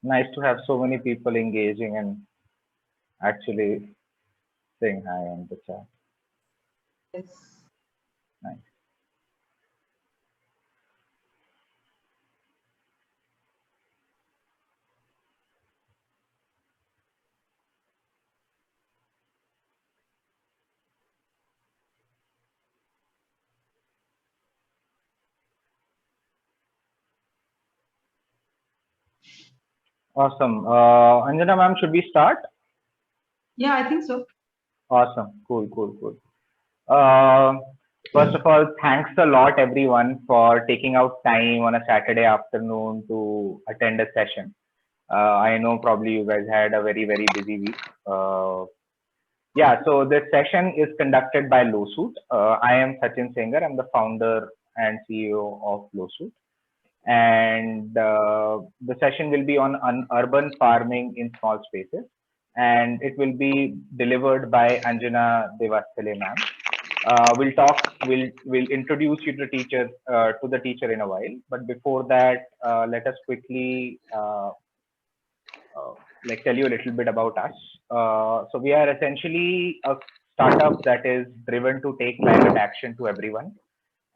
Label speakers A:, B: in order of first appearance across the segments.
A: Nice to have so many people engaging and actually saying hi in the chat.
B: Yes.
A: Nice. Awesome. Anjana ma'am, should we start?
B: Yeah, I think so.
A: Awesome. Cool, cool, cool. Uh, First of all, thanks a lot everyone for taking out time on a Saturday afternoon to attend a session. I know probably you guys had a very, very busy week. Yeah, so this session is conducted by Lowsoot. I am Sachin Sengar. I'm the founder and CEO of Lowsoot. And the session will be on urban farming in small spaces. And it will be delivered by Anjana Dewasthale ma'am. We'll introduce you to the teacher in a while. But before that, let us quickly like tell you a little bit about us. So we are essentially a startup that is driven to take climate action to everyone,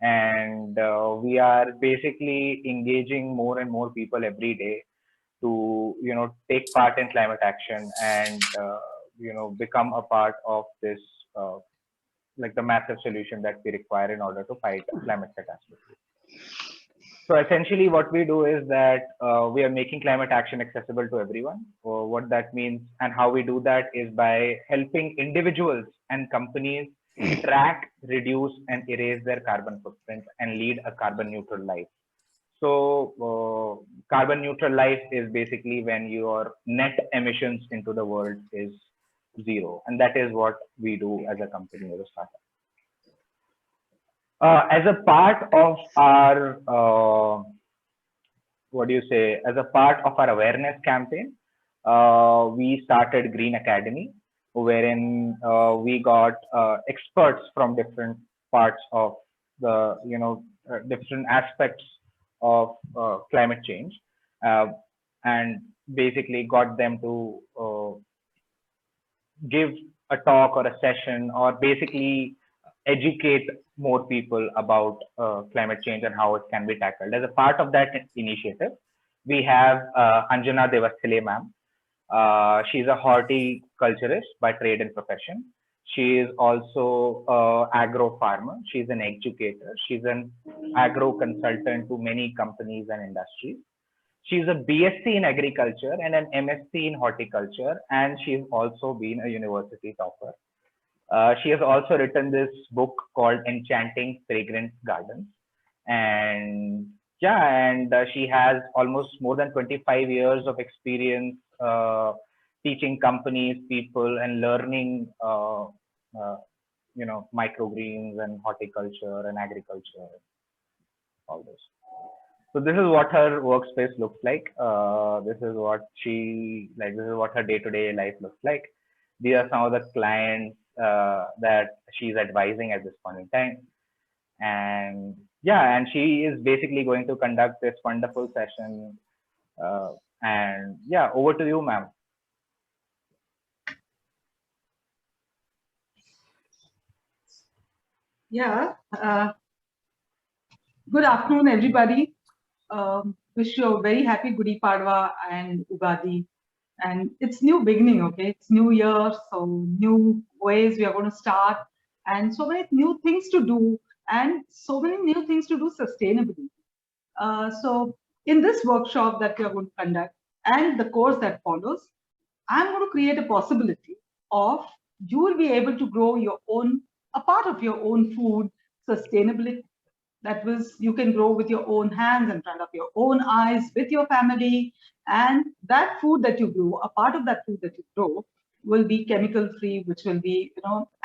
A: and we are basically engaging more and more people every day to take part in climate action and become a part of this like the massive solution that we require in order to fight climate catastrophe. So essentially, what we do is that we are making climate action accessible to everyone. What that means and how we do that is by helping individuals and companies track, reduce, and erase their carbon footprint and lead a carbon neutral life. So, carbon neutral life is basically when your net emissions into the world is zero, and that is what we do as a company, as a startup. As a part of our what do you say, as a part of our awareness campaign, we started Green Academy, wherein we got experts from different parts of the, different aspects of climate change, uh, and basically got them to give a talk or a session or basically educate more people about climate change and how it can be tackled. As a part of that initiative, we have Anjana Dewasthale ma'am. She's a horticulturist by trade and profession. She is also agro farmer. She's an educator. She's an agro consultant to many companies and industries. She's a BSc in agriculture and an MSc in horticulture, and she's also been a university topper. She has also written this book called Enchanting Fragrant Gardens. And yeah, and she has almost more than 25 years of experience teaching companies, people, and learning, microgreens and horticulture and agriculture, all this. So this is what her workspace looks like. This is what she like. This is what her day-to-day life looks like. These are some of the clients that she's advising at this point in time. And yeah, and she is basically going to conduct this wonderful session. And yeah, over to you, ma'am.
B: Yeah. Good afternoon, everybody. Wish you a very happy Gudi Padwa and Ugadi. And it's new beginning, okay? It's new year, so new ways we are going to start, and so many new things to do, and so many new things to do sustainably. So in this workshop that we are going to conduct and the course that follows, I'm going to create a possibility of you will be able to grow your own, a part of your own food sustainably. That was, you can grow with your own hands in front of your own eyes with your family. And that food that you grow, a part of that food that you grow will be chemical free, which will be,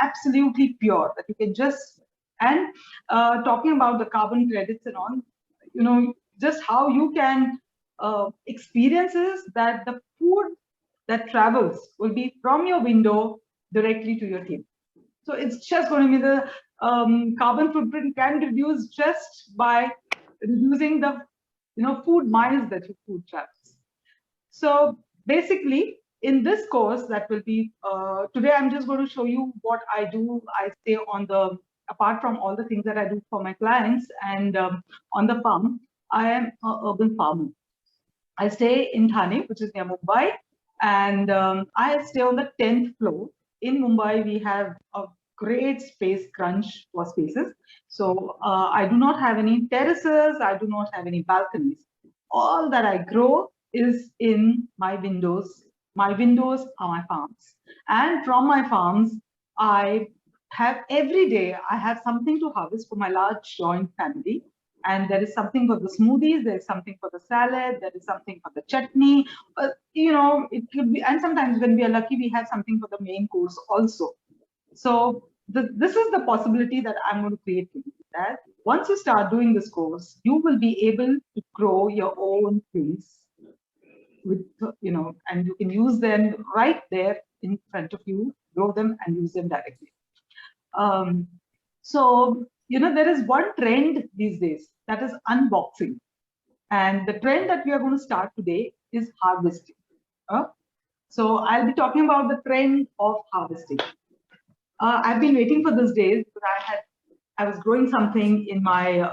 B: absolutely pure, that you can just, and talking about the carbon credits and all, just how you can experiences that the food that travels will be from your window directly to your table. So it's just going to be the carbon footprint can reduce just by reducing the food miles that your food travels. So basically, in this course, that will be today, I'm just going to show you what I do. I stay on the, apart from all the things that I do for my clients and on the farm, I am an urban farmer. I stay in Thane, which is near Mumbai, and I stay on the 10th floor. In Mumbai, we have a great space crunch for spaces. So I do not have any terraces, I do not have any balconies. All that I grow is in my windows. My windows are my farms. And from my farms, I have every day, I have something to harvest for my large joint family. And there is something for the smoothies, there is something for the salad, there is something for the chutney. You know, it could be, and sometimes when we are lucky, we have something for the main course also. So this is the possibility that I'm going to create for you. That once you start doing this course, you will be able to grow your own things with, you know, and you can use them right there in front of you, grow them and use them directly. So, you know, there is one trend these days, that is unboxing. And the trend that we are going to start today is harvesting. So I'll be talking about the trend of harvesting. I've been waiting for this day because I was growing something in my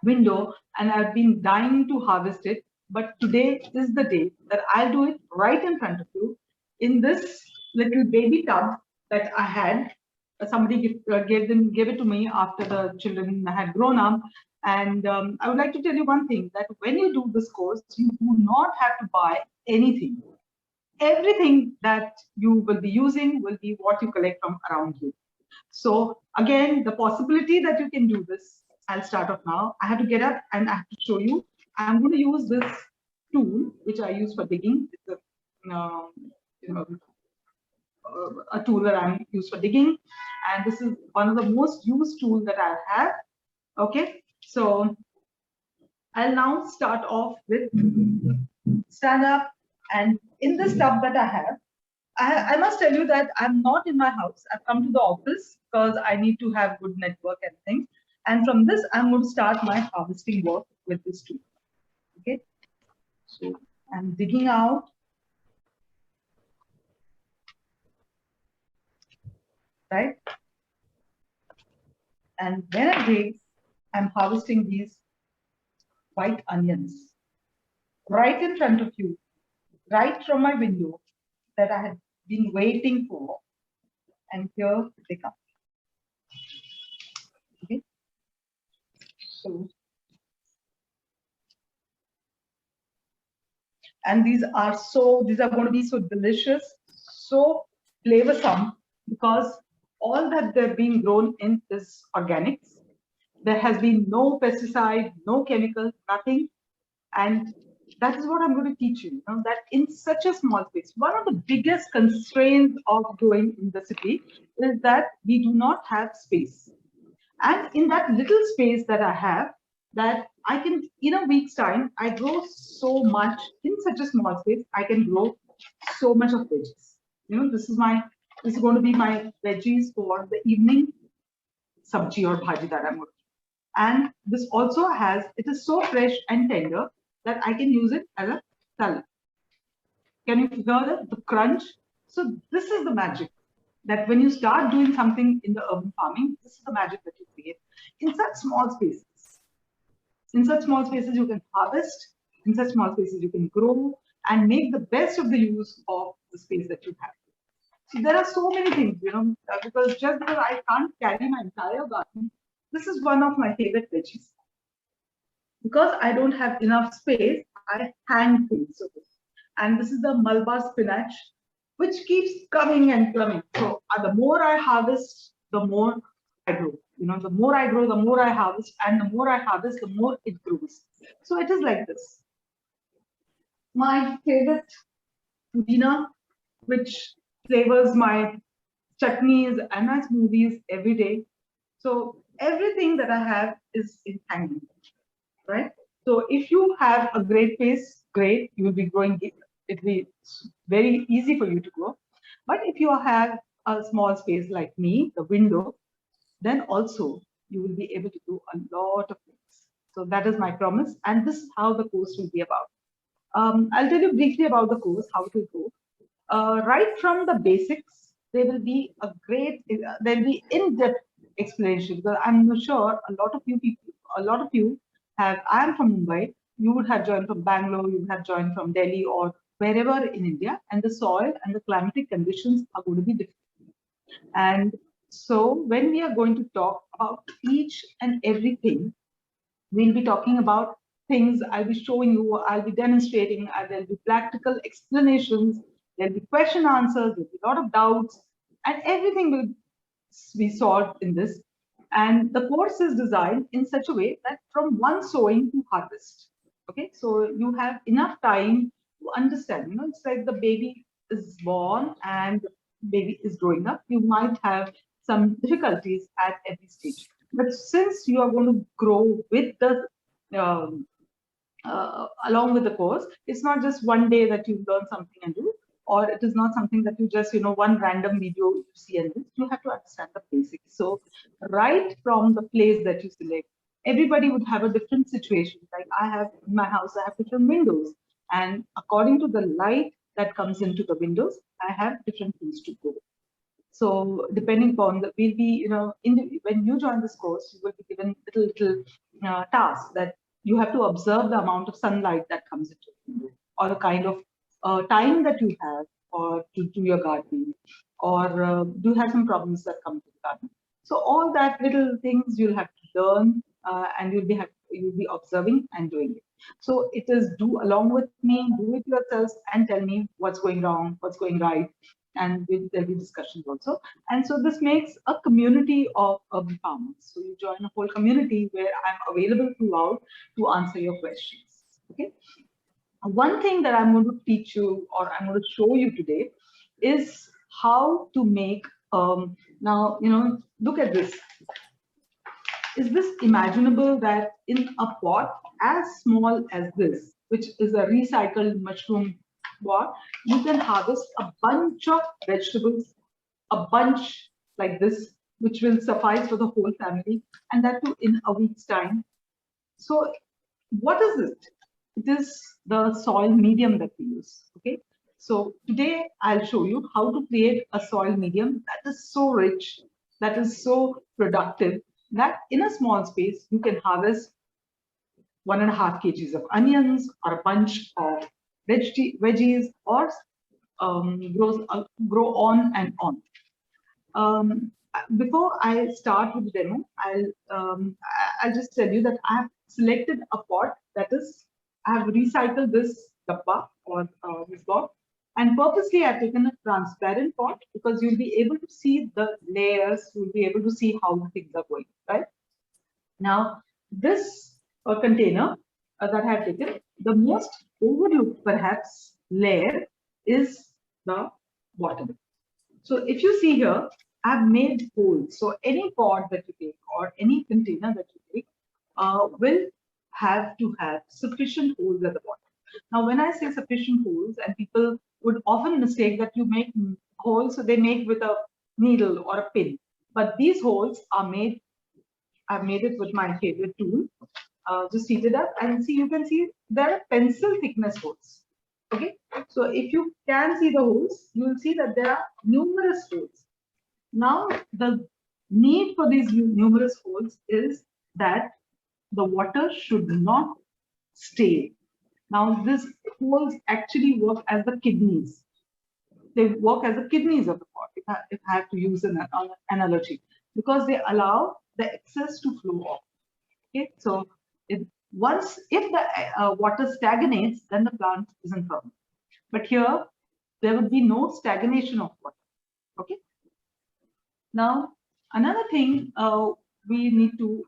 B: window and I've been dying to harvest it. But today is the day that I'll do it right in front of you in this little baby tub that I had. Somebody gave it to me after the children had grown up. And I would like to tell you one thing, that when you do this course, you do not have to buy anything. Everything that you will be using will be what you collect from around you. So again, the possibility that you can do this, I'll start off now. I have to get up and I have to show you. I'm going to use this tool, which I use for digging. It's a, you know, a tool that I'm used for digging. And this is one of the most used tools that I have. Okay, so I'll now start off with stand up. And in this tub that I have, I must tell you that I'm not in my house. I've come to the office because I need to have good network and things. And from this, I'm going to start my harvesting work with this tool. Okay, so I'm digging out. Right? And when I dig, I'm harvesting these white onions right in front of you, right from my window that I had been waiting for. And here they come. Okay. So, and these are going to be so delicious, so flavorsome, because all that they're being grown in is organics. There has been no pesticide, no chemical, nothing. And that is what I'm going to teach you, that in such a small space, one of the biggest constraints of growing in the city is that we do not have space. And in that little space that I have, that I can, in a week's time, I grow so much in such a small space, I can grow so much of veggies. This is going to be my veggies for the evening sabji or bhaji that I'm going to do. And this also it is so fresh and tender that I can use it as a salad. Can you figure the crunch? So this is the magic, that when you start doing something in the urban farming, this is the magic that you create in such small spaces. In such small spaces, you can harvest. In such small spaces, you can grow and make the best of the use of the space that you have. So there are so many things, because just because I can't carry my entire garden, this is one of my favorite veggies. Because I don't have enough space, I hang things. Okay. And this is the Malabar spinach, which keeps coming and coming. So the more I harvest, the more I grow. The more I grow, the more I harvest, and the more I harvest, the more it grows. So it is like this. My favorite pudina, which flavors my chutneys and my smoothies every day. So everything that I have is in hanging, right? So if you have a great pace, great, you will be growing it. It will be very easy for you to grow. But if you have a small space like me, the window, then also you will be able to do a lot of things. So that is my promise. And this is how the course will be about. I'll tell you briefly about the course, how it will go. Right from the basics, there will be there'll be in-depth explanation, because I'm sure a lot of you I am from Mumbai, you would have joined from Bangalore, you would have joined from Delhi or wherever in India, and the soil and the climatic conditions are going to be different. And so when we are going to talk about each and everything, we'll be talking about things. I'll be showing you, I'll be demonstrating, there'll be practical explanations, there'll be question answers, there'll be a lot of doubts, and everything will be solved in this. And the course is designed in such a way that from one sowing to harvest. Okay, so you have enough time to understand. It's like the baby is born and baby is growing up. You might have some difficulties at every stage. But since you are going to grow with the along with the course, it's not just one day that you learn something and do, or it is not something that you just one random video you see and do. You have to understand the basics. So right from the place that you select, everybody would have a different situation. Like I have in my house, I have different windows, and according to the light that comes into the windows, I have different things to go. So depending upon the, we'll be, when you join this course, you will be given little tasks that you have to observe the amount of sunlight that comes into the window, or the kind of time that you have, or to do your gardening, or do you have some problems that come to the garden. So all that little things you'll have to learn, and you'll be observing and doing it. So it is do along with me, do it yourselves, and tell me what's going wrong, what's going right, and there'll be discussions also. And so this makes a community of urban farmers. So you join a whole community where I'm available throughout to answer your questions. Okay. One thing that I'm going to teach you, or I'm going to show you today, is how to make. Now, look at this. Is this imaginable that in a pot as small as this, which is a recycled mushroom pot, you can harvest a bunch of vegetables, a bunch like this, which will suffice for the whole family, and that too in a week's time. So what is it? It is the soil medium that we use. Okay. So today I'll show you how to create a soil medium that is so rich, that is so productive, that in a small space you can harvest 1.5 kgs of onions, or a bunch of veggies, or grow on and on. Before I start with the demo, I'll just tell you that I have selected a pot that is, I have recycled this dabba, or this pot, and purposely I've taken a transparent pot, because you'll be able to see the layers, you'll be able to see how the things are going, right? Now, this container that I have taken, the most overlooked perhaps layer is the bottom. So if you see here, I've made holes. So any pot that you take, or any container that you take, will have to have sufficient holes at the bottom. Now, when I say sufficient holes, and people would often mistake that you make holes, so they make with a needle or a pin. But these holes are made, I've made it with my favorite tool. Just heat it up and see, you can see there are pencil thickness holes. Okay, so if you can see the holes, you will see that there are numerous holes. Now, the need for these numerous holes is that the water should not stay. Now, these holes actually work as the kidneys. They work as the kidneys of the pot, if I have to use an analogy, because they allow the excess to flow off. Okay, so if the water stagnates, then the plant is in problem. But here, there would be no stagnation of water. Okay. Now, another thing we need to,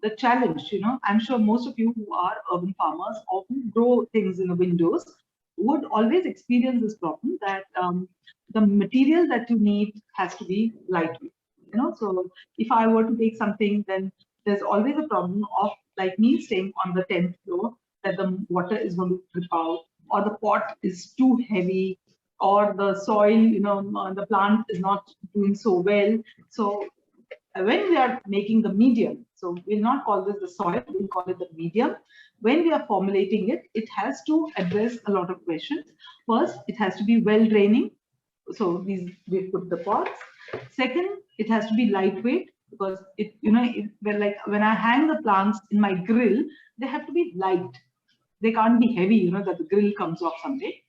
B: the challenge, I'm sure most of you who are urban farmers or who grow things in the windows would always experience this problem, that the material that you need has to be lightweight. So if I were to take something, then there's always a problem of, like me, staying on the 10th floor, that the water is going to drip out, or the pot is too heavy, or the soil, the plant is not doing so well. So when we are making the medium, so we'll not call this the soil, we'll call it the medium. When we are formulating it, it has to address a lot of questions. First, it has to be well draining. So we put the pots. Second, it has to be lightweight, because when I hang the plants in my grill, they have to be light. They can't be heavy, that the grill comes off someday.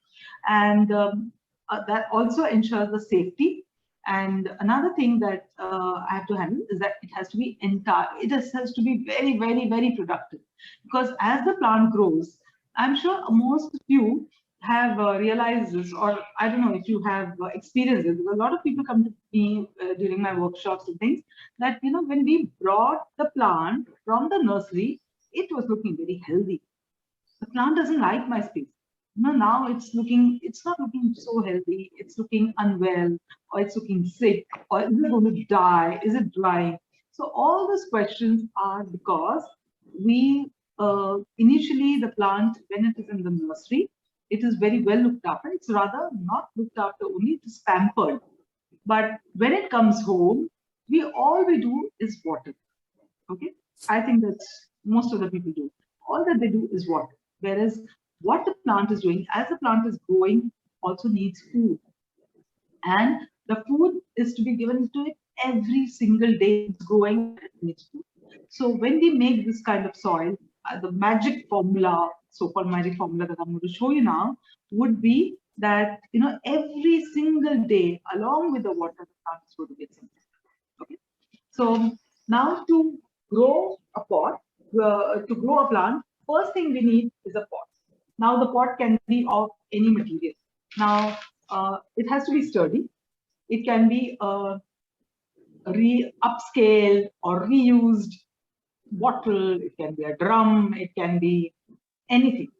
B: And that also ensures the safety. And another thing that I have to handle is that it has to be has to be very, very, very productive. Because as the plant grows, I'm sure most of you have realized this, or I don't know if you have experienced it, because a lot of people come to me during my workshops and things, that when we brought the plant from the nursery, it was looking very healthy. The plant doesn't like my space. Now it's not looking so healthy. It's looking unwell, or it's looking sick, or is it going to die? Is it drying? So all these questions are because we initially, the plant, when it is in the nursery, it is very well looked after. It's rather not looked after only, it is pampered. But when it comes home, all we do is water. Okay, I think that's most of the people do. All that they do is water. Whereas what the plant is doing, as the plant is growing, also needs food. And the food is to be given to it every single day. It's growing, it needs food. So when we make this kind of soil, the magic formula, so-called magic formula that I'm going to show you now, would be that every single day, along with the water, the plant is going to get something. Okay. So now to grow a pot, to grow a plant, first thing we need is a pot. Now the pot can be of any material. Now it has to be sturdy. It can be upscaled or reused bottle. It can be a drum. It can be anything.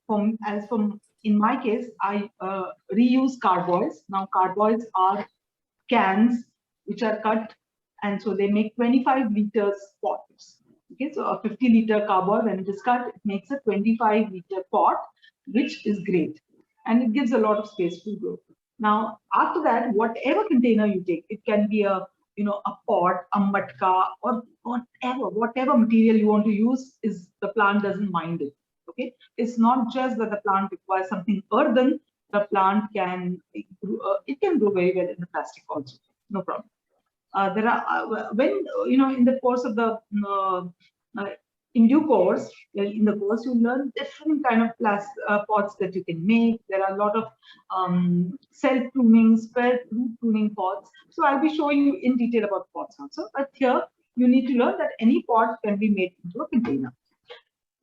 B: In my case, I reuse carboys. Now carboys are cans which are cut, and so they make 25 liters pots. Okay, so a 50-liter carboy, when it is cut, it makes a 25-liter pot, which is great, and it gives a lot of space to grow. Now, after that, whatever container you take, it can be a pot, a matka, or whatever material you want to use, the plant doesn't mind it. Okay, it's not just that the plant requires something earthen. The plant can grow very well in the plastic also, no problem. There are when in the course of the in due course, in the course, you learn different kind of pots that you can make. There are a lot of self-pruning, spread root pruning pots. So I'll be showing you in detail about pots also. But here you need to learn that any pot can be made into a container.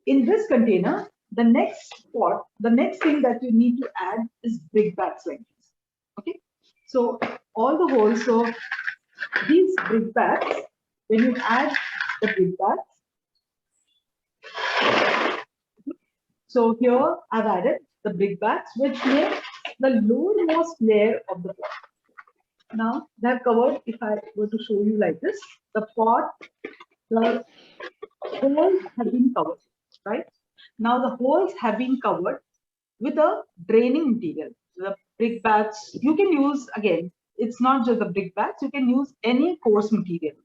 B: In this container, the next thing that you need to add is brick bats like this. Okay, so all the holes. So these brick bats, when you add the brick bats, so here I've added the brick bats, which make the lowermost layer of the pot. Now they have covered. If I were to show you like this, the pot, the holes have been covered, right? Now the holes have been covered with a draining material. The brick bats you can use, again, it's not just the brick bats, you can use any coarse material.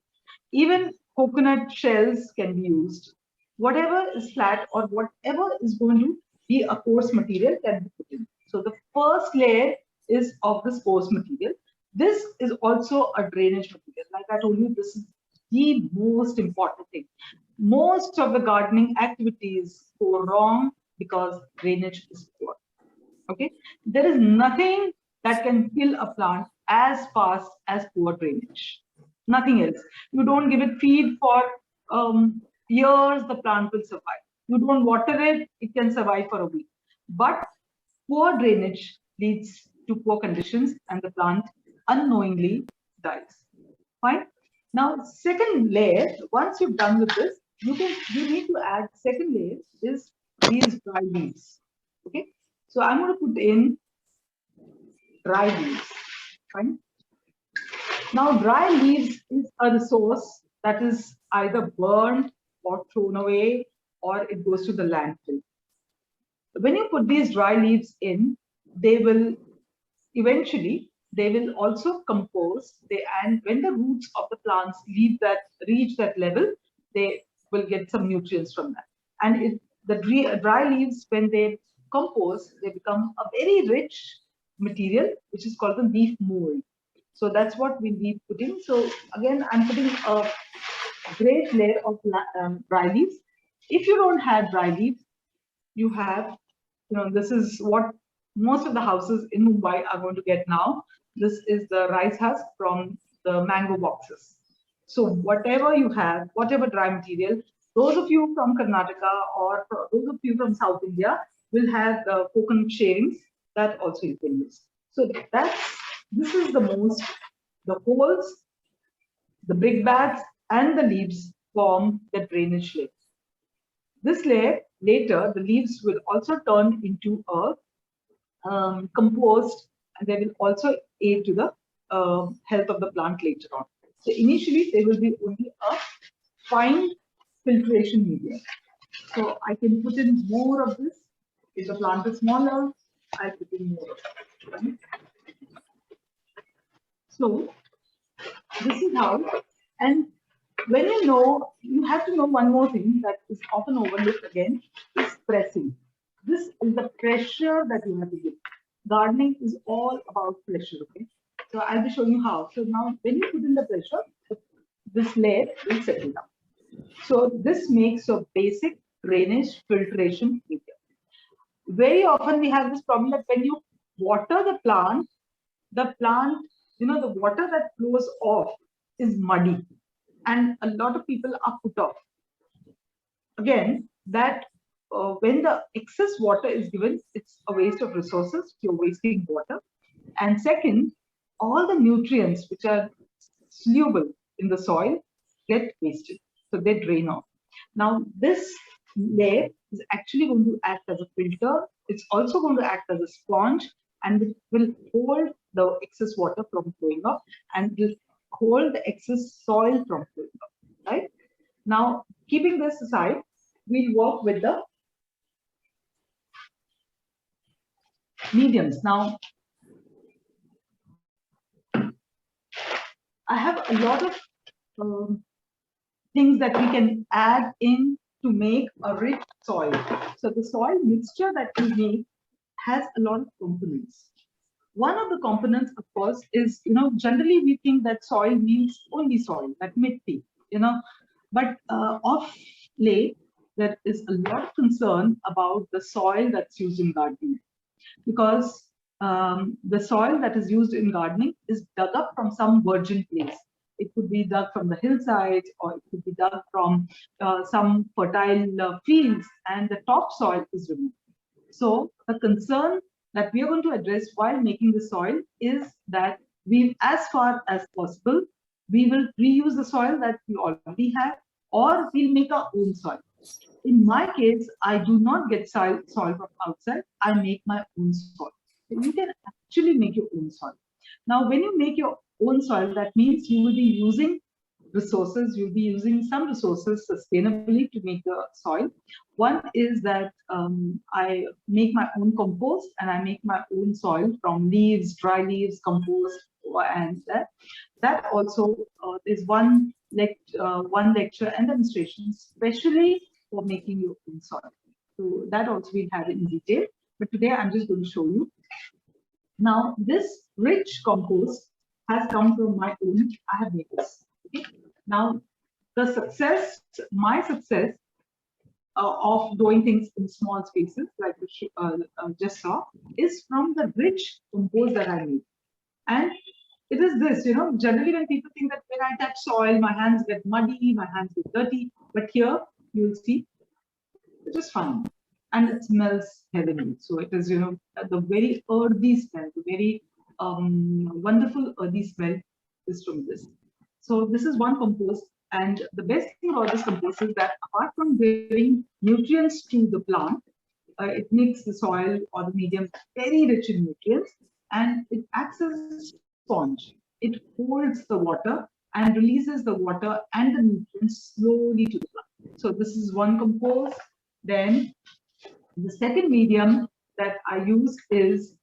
B: Even coconut shells can be used. Whatever is flat or whatever is going to be a coarse material can be put in. So the first layer is of this coarse material. This is also a drainage material. Like I told you, this is the most important thing. Most of the gardening activities go wrong because drainage is poor. Okay, there is nothing that can kill a plant as fast as poor drainage. Nothing else. You don't give it feed for years, the plant will survive. You don't water it, it can survive for a week. But poor drainage leads to poor conditions and the plant unknowingly dies. Fine. Now, second layer, once you've done with this, you need to add second layer is these dry leaves. Okay. So I'm going to put in dry leaves. Fine. Now, dry leaves is a resource that is either burned or thrown away, or it goes to the landfill. When you put these dry leaves in, they will eventually they will also compose. And when the roots of the plants reach that level, they will get some nutrients from that. And the dry leaves, when they compose, they become a very rich material, which is called the leaf mold. So that's what we'll be putting. So again, I'm putting a great layer of dry leaves. If you don't have dry leaves, you have, this is what most of the houses in Mumbai are going to get now. This is the rice husk from the mango boxes. So whatever you have, whatever dry material, those of you from Karnataka or those of you from South India will have the coconut shavings that also you can use. So this is the holes, the big bags and the leaves form the drainage layer. This layer, later, the leaves will also turn into a compost, and they will also aid to the health of the plant later on. So initially, they will be only a fine filtration medium. So I can put in more of this. If the plant is smaller, I put in more of it. Right? So this is how, and when you have to know one more thing that is often overlooked again, is pressing. This is the pressure that you have to give. Gardening is all about pressure, okay? So I'll be showing you how. So now when you put in the pressure, this layer will settle down. So this makes your basic drainage filtration medium. Very often we have this problem that when you water the plant, the water that flows off is muddy, and a lot of people are put off. Again, that when the excess water is given, it's a waste of resources. You're wasting water. And second, all the nutrients which are soluble in the soil get wasted. So they drain off. Now, this layer is actually going to act as a filter. It's also going to act as a sponge, and it will hold the excess water from flowing off, and will hold the excess soil from flowing off. Right? Now, keeping this aside, we'll work with the mediums. Now, I have a lot of things that we can add in to make a rich soil. So the soil mixture that we make has a lot of components. One of the components, of course, is, generally we think that soil means only soil, like mitti, but of late, there is a lot of concern about the soil that's used in gardening, because the soil that is used in gardening is dug up from some virgin place. It could be dug from the hillsides, or it could be dug from some fertile fields, and the topsoil is removed. So the concern that we are going to address while making the soil is that as far as possible, we will reuse the soil that we already have, or we'll make our own soil. In my case, I do not get soil from outside. I make my own soil. So you can actually make your own soil. Now, when you make your own soil, that means you will be using resources. You'll be using some resources sustainably to make the soil. One is that I make my own compost, and I make my own soil from leaves, dry leaves, compost, and that also is one lecture and demonstration, especially for making your own soil. So that also we'll have in detail. But today I'm just going to show you. Now, this rich compost has come from my own. I have made this. Okay? Now, my success of doing things in small spaces, like we just saw, is from the rich compost that I made. And it is this, generally when people think that when I touch soil, my hands get muddy, my hands get dirty. But here, you'll see, it is fine. And it smells heavenly. So it is, the very earthy smell, the very wonderful earthy smell is from this. So this is one compost. And the best thing about this compost is that apart from giving nutrients to the plant, it makes the soil or the medium very rich in nutrients, and it acts as a sponge. It holds the water and releases the water and the nutrients slowly to the plant. So this is one compost. Then the second medium that I use is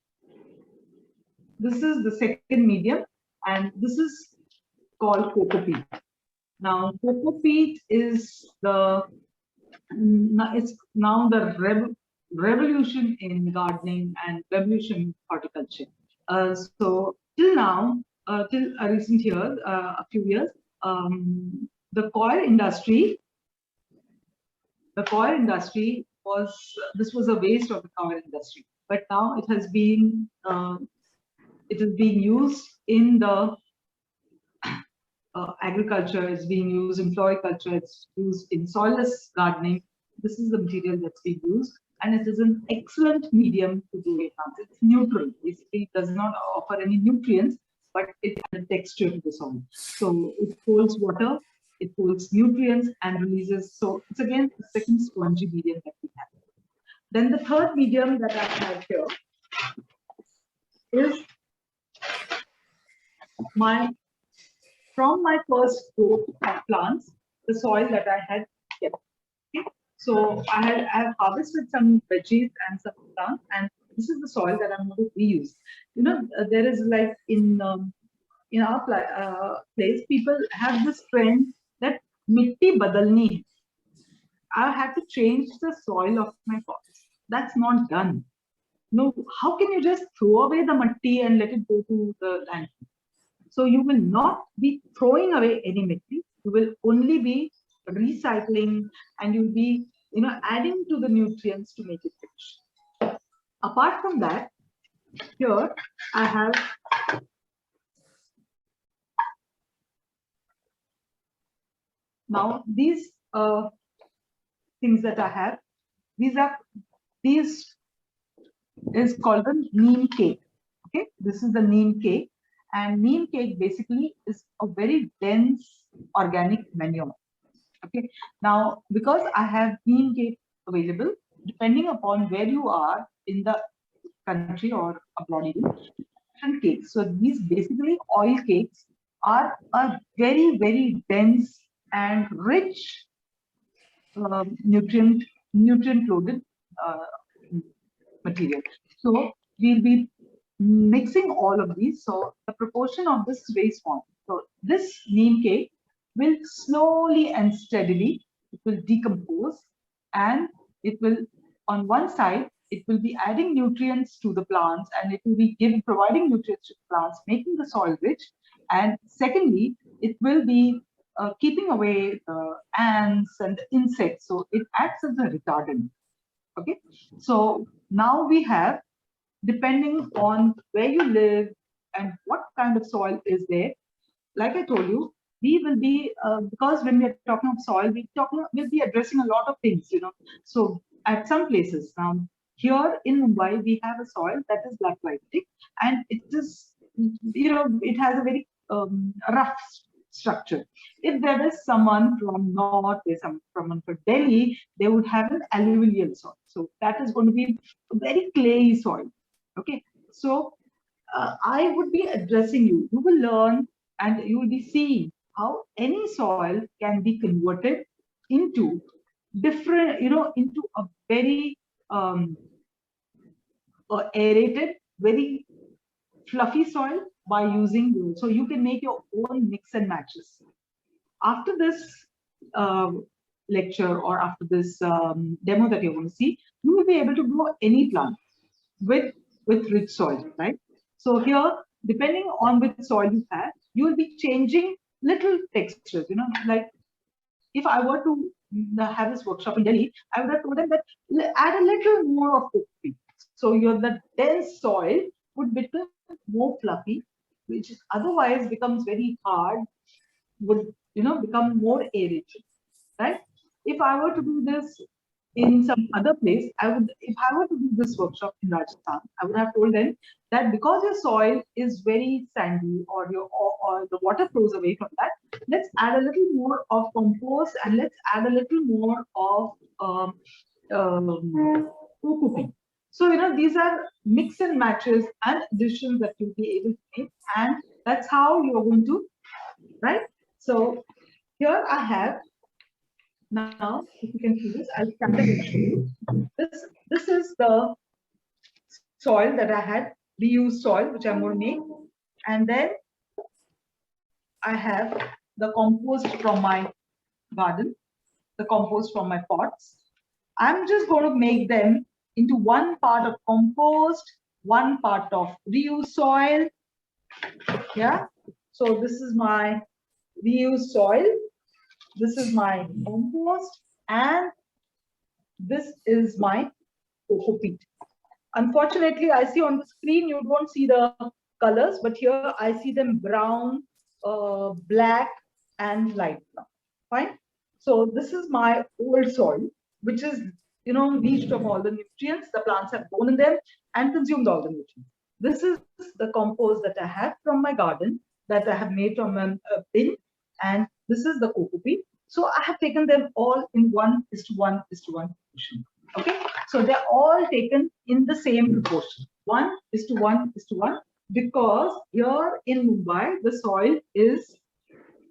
B: This is the second medium, and this is called coco peat. Now, coco peat is it's now the revolution in gardening and revolution in horticulture. So till now, till a recent year, a few years, the coir industry was, this was a waste of the coir industry, but now it is being used in the agriculture, it's being used in floriculture, it's used in soilless gardening. This is the material that's being used, and it is an excellent medium to do it. It's neutral. Basically, it does not offer any nutrients, but it adds texture to the soil. So it holds water, it holds nutrients, and releases. So it's again the second spongy medium that we have. Then the third medium that I have here is from my first growth of plants, the soil that I had kept. Okay? So I have harvested some veggies and some plants, and this is the soil that I'm going to reuse. You know, there is like in our place, people have this trend that mitti badalni hai. I had to change the soil of my pots. That's not done. No, how can you just throw away the matti and let it go to the landfill? So you will not be throwing away any mitti. You will only be recycling, and you'll be, adding to the nutrients to make it rich. Apart from that, here I have now these things that I have. These is called the neem cake. Okay, this is the neem cake. And neem cake basically is a very dense organic manure. Okay. Now, because I have neem cake available, depending upon where you are in the country or abroad, different cakes. So these basically oil cakes are a very, very dense and rich nutrient loaded material. So we'll be mixing all of these. So the proportion of this is very small. So this neem cake will slowly and steadily, it will decompose, and it will, on one side, it will be adding nutrients to the plants, and it will be providing nutrients to the plants, making the soil rich. And secondly, it will be keeping away the ants and the insects. So it acts as a retardant. Okay. So now we have, depending on where you live and what kind of soil is there, like I told you, we will be, because when we're talking of soil, we'll be addressing a lot of things, So at some places, now here in Mumbai, we have a soil that is black whitic, and it is, it has a very rough structure. If there is someone from north, there's someone from Delhi, they would have an alluvial soil. So that is going to be a very clayey soil. Okay, so I would be addressing you. You will learn, and you will be seeing how any soil can be converted into different, into a very aerated, very fluffy soil by using those. So you can make your own mix and matches. After this lecture, or after this demo that you're going to see, you will be able to grow any plant with rich soil, right? So here, depending on which soil you have, you will be changing little textures, like if I were to have this workshop in Delhi, I would have told them that add a little more of coco peat. So the dense soil would become more fluffy, which otherwise becomes very hard, would become more aerated, right? If I were to do this in some other place, if I were to do this workshop in Rajasthan, I would have told them that because your soil is very sandy, or the water flows away from that, let's add a little more of compost, and let's add a little more of coco peat. So these are mix and matches and additions that you'll be able to make, and that's how you're going to, right? So here I have. Now, if you can see this, I'll stand and show you. This is the soil that I had reused soil, which I'm going to make. And then I have the compost from my garden, the compost from my pots. I'm just going to make them into one part of compost, one part of reused soil. Yeah. So this is my reused soil. This is my compost, and this is my coco peat. Unfortunately, I see on the screen you don't see the colors, but here I see them brown, black, and light brown. Fine. So this is my old soil, which is leached of all the nutrients. The plants have grown in them and consumed all the nutrients. This is the compost that I have from my garden that I have made from a bin, and this is the coco peat. So I have taken them all in 1:1:1 proportion. Okay, so they're all taken in the same proportion, 1:1:1, because here in Mumbai the soil is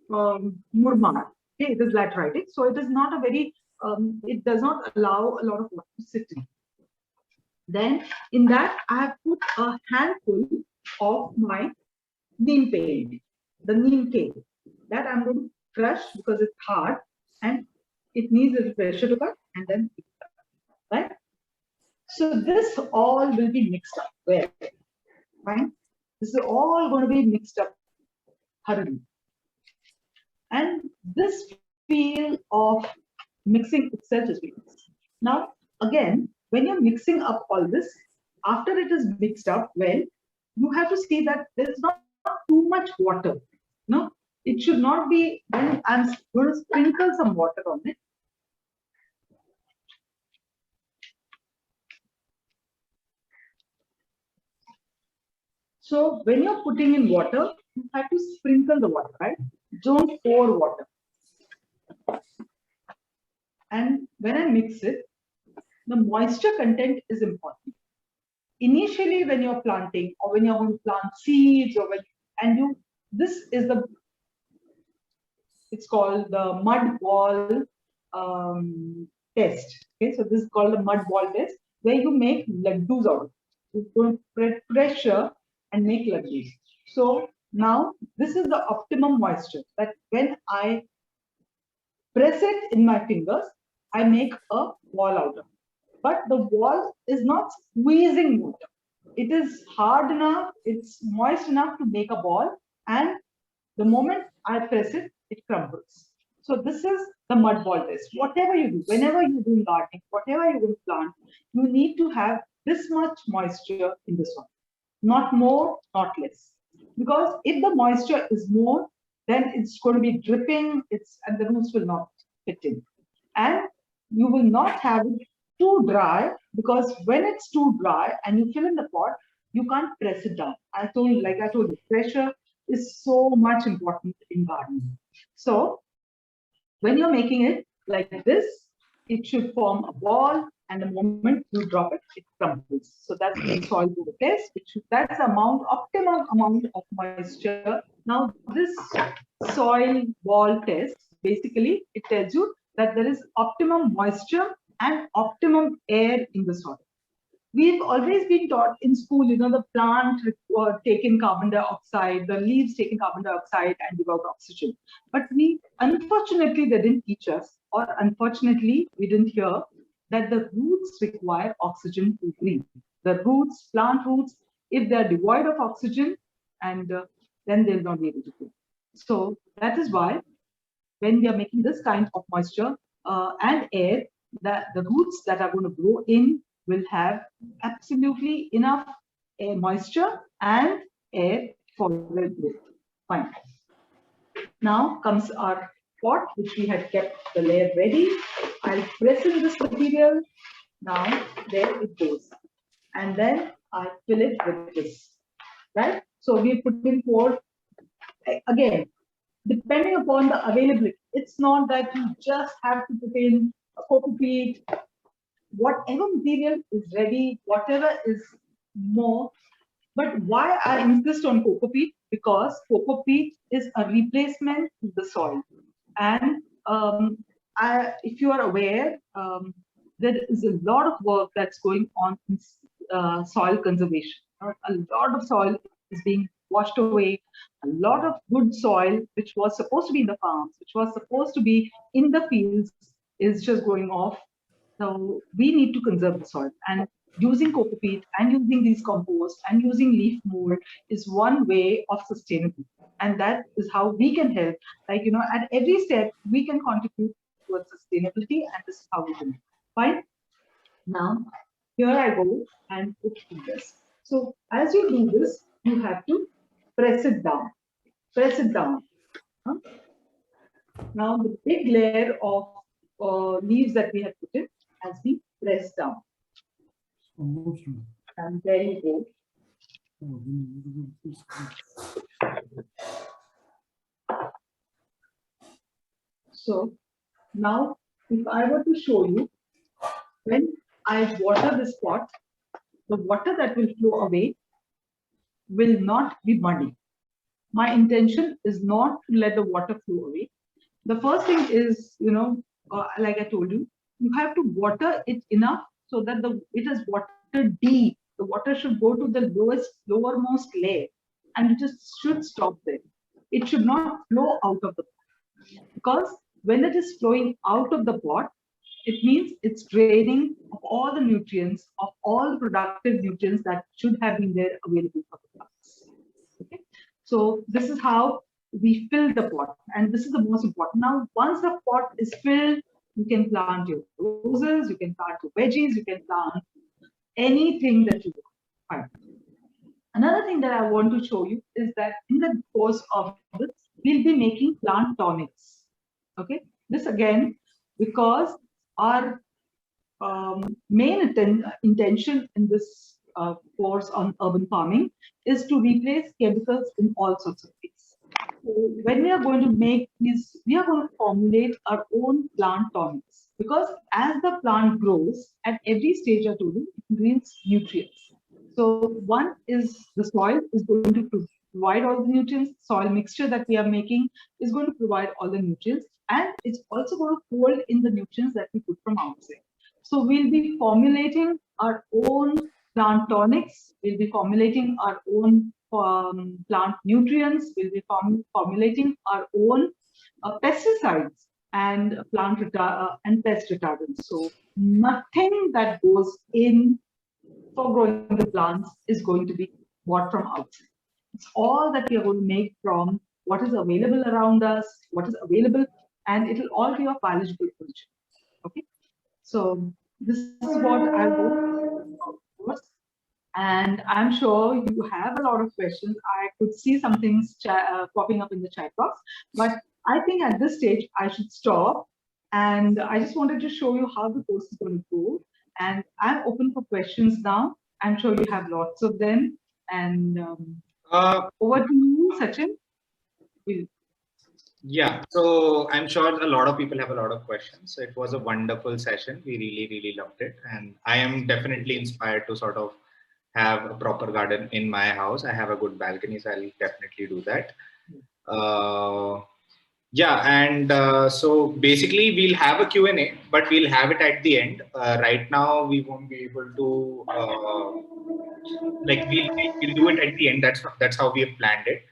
B: Murmana. Okay, it is lateritic, so it is not a very it does not allow a lot of water to sit in. Then in that I have put a handful of my neem paste, the neem cake, that I'm going to crush because it's hard and it needs a little pressure to cut, and then right. So this all will be mixed up. Where? Fine. This is all going to be mixed up thoroughly. And this feel of mixing itself is very nice. Now, again, when you're mixing up all this, after it is mixed up well, you have to see that there's not too much water. No, it should not be. Then I'm going to sprinkle some water on it. So when you're putting in water, you have to sprinkle the water, right? Don't pour water. And when I mix it, the moisture content is important. Initially, when you're planting or when you're going to plant seeds, or this is it's called the mud ball test. Okay, so this is called the mud ball test, where you make laddus out of it. You put pressure and make laddus. So now this is the optimum moisture, that when I press it in my fingers, I make a ball out of it. But the ball is not squeezing water. It is hard enough, it's moist enough to make a ball, and the moment I press it, it crumbles. So this is the mud ball test. Whatever you do, whenever you're doing gardening, whatever you're going to plant, you need to have this much moisture in the soil. Not more, not less. Because if the moisture is more, then it's going to be dripping, and the roots will not fit in. And you will not have it too dry, because when it's too dry and you fill in the pot, you can't press it down. Like I told you, pressure is so much important in gardening. So when you're making it like this, it should form a ball, and the moment you drop it, it crumbles. So that's the soil to the test. That's the optimum amount of moisture. Now this soil ball test, basically it tells you that there is optimum moisture and optimum air in the soil. We've always been taught in school, the plant take in carbon dioxide, the leaves take in carbon dioxide and give out oxygen. But unfortunately, they didn't teach us, or unfortunately, we didn't hear that the roots require oxygen to breathe. The roots, plant roots, if they're devoid of oxygen, and then they'll not be able to grow. So that is why when we are making this kind of moisture and air, that the roots that are going to grow in will have absolutely enough moisture and air for their growth. Fine. Now comes our pot, which we had kept the layer ready. I'll press in this material. Now there it goes. And then I fill it with this. Right? So we put in 4. Again, depending upon the availability, it's not that you just have to put in a coco peat. Whatever material is ready, whatever is more. But why I insist on coco peat? Because coco peat is a replacement to the soil. And if you are aware, there is a lot of work that's going on in soil conservation. A lot of soil is being washed away. A lot of good soil, which was supposed to be in the farms, which was supposed to be in the fields, is just going off. So we need to conserve the soil. And using cocopeat and using these compost and using leaf mold is one way of sustainability. And that is how we can help. Like, at every step, we can contribute towards sustainability, and this is how we can. Fine. Now, here I go and put this. So as you do this, you have to press it down. Press it down. Huh? Now the big layer of leaves that we have put in has been pressed down. And there you go. So now, if I were to show you, when I water this pot, the water that will flow away will not be muddy. My intention is not to let the water flow away. The first thing is, like I told you, you have to water it enough so that it is water deep. The water should go to the lowermost layer, and it just should stop there. It should not flow out of the pot, because when it is flowing out of the pot, it means it's draining of all the nutrients, of all the productive nutrients that should have been there available for the plants. Okay, so this is how we fill the pot, and this is the most important. Now, once the pot is filled, you can plant your roses, you can plant your veggies, you can plant anything that you want. Fine. Another thing that I want to show you is that in the course of this, we'll be making plant tonics. Okay, this again, because our main intention in this course on urban farming is to replace chemicals in all sorts of ways. So when we are going to make these, we are going to formulate our own plant tonics, because as the plant grows, at every stage I told you, it needs nutrients. So one is the soil is going to provide all the nutrients. Soil mixture that we are making is going to provide all the nutrients, and it's also going to hold in the nutrients that we put from outside. So we'll be formulating our own plant tonics, we'll be formulating our own plant nutrients, we'll be formulating our own pesticides and and pest retardants. So nothing that goes in for growing the plants is going to be bought from outside. It's all that we are going to make from what is available around us, what is available, and it will all be of biological origin. Okay, so this is what I will, and I'm sure you have a lot of questions. I could see some things popping up in the chat box, but I think at this stage I should stop. And I just wanted to show you how the course is going to go. And I'm open for questions now. I'm sure you have lots of them. And over to you, Sachin.
C: Yeah, so I'm sure a lot of people have a lot of questions. It was a wonderful session. We really, really loved it. And I am definitely inspired to sort of have a proper garden in my house. I have a good balcony, so I'll definitely do that. Yeah, and so basically we'll have a Q&A, but we'll have it at the end. Right now, we won't be able to, we'll do it at the end. That's how we have planned it.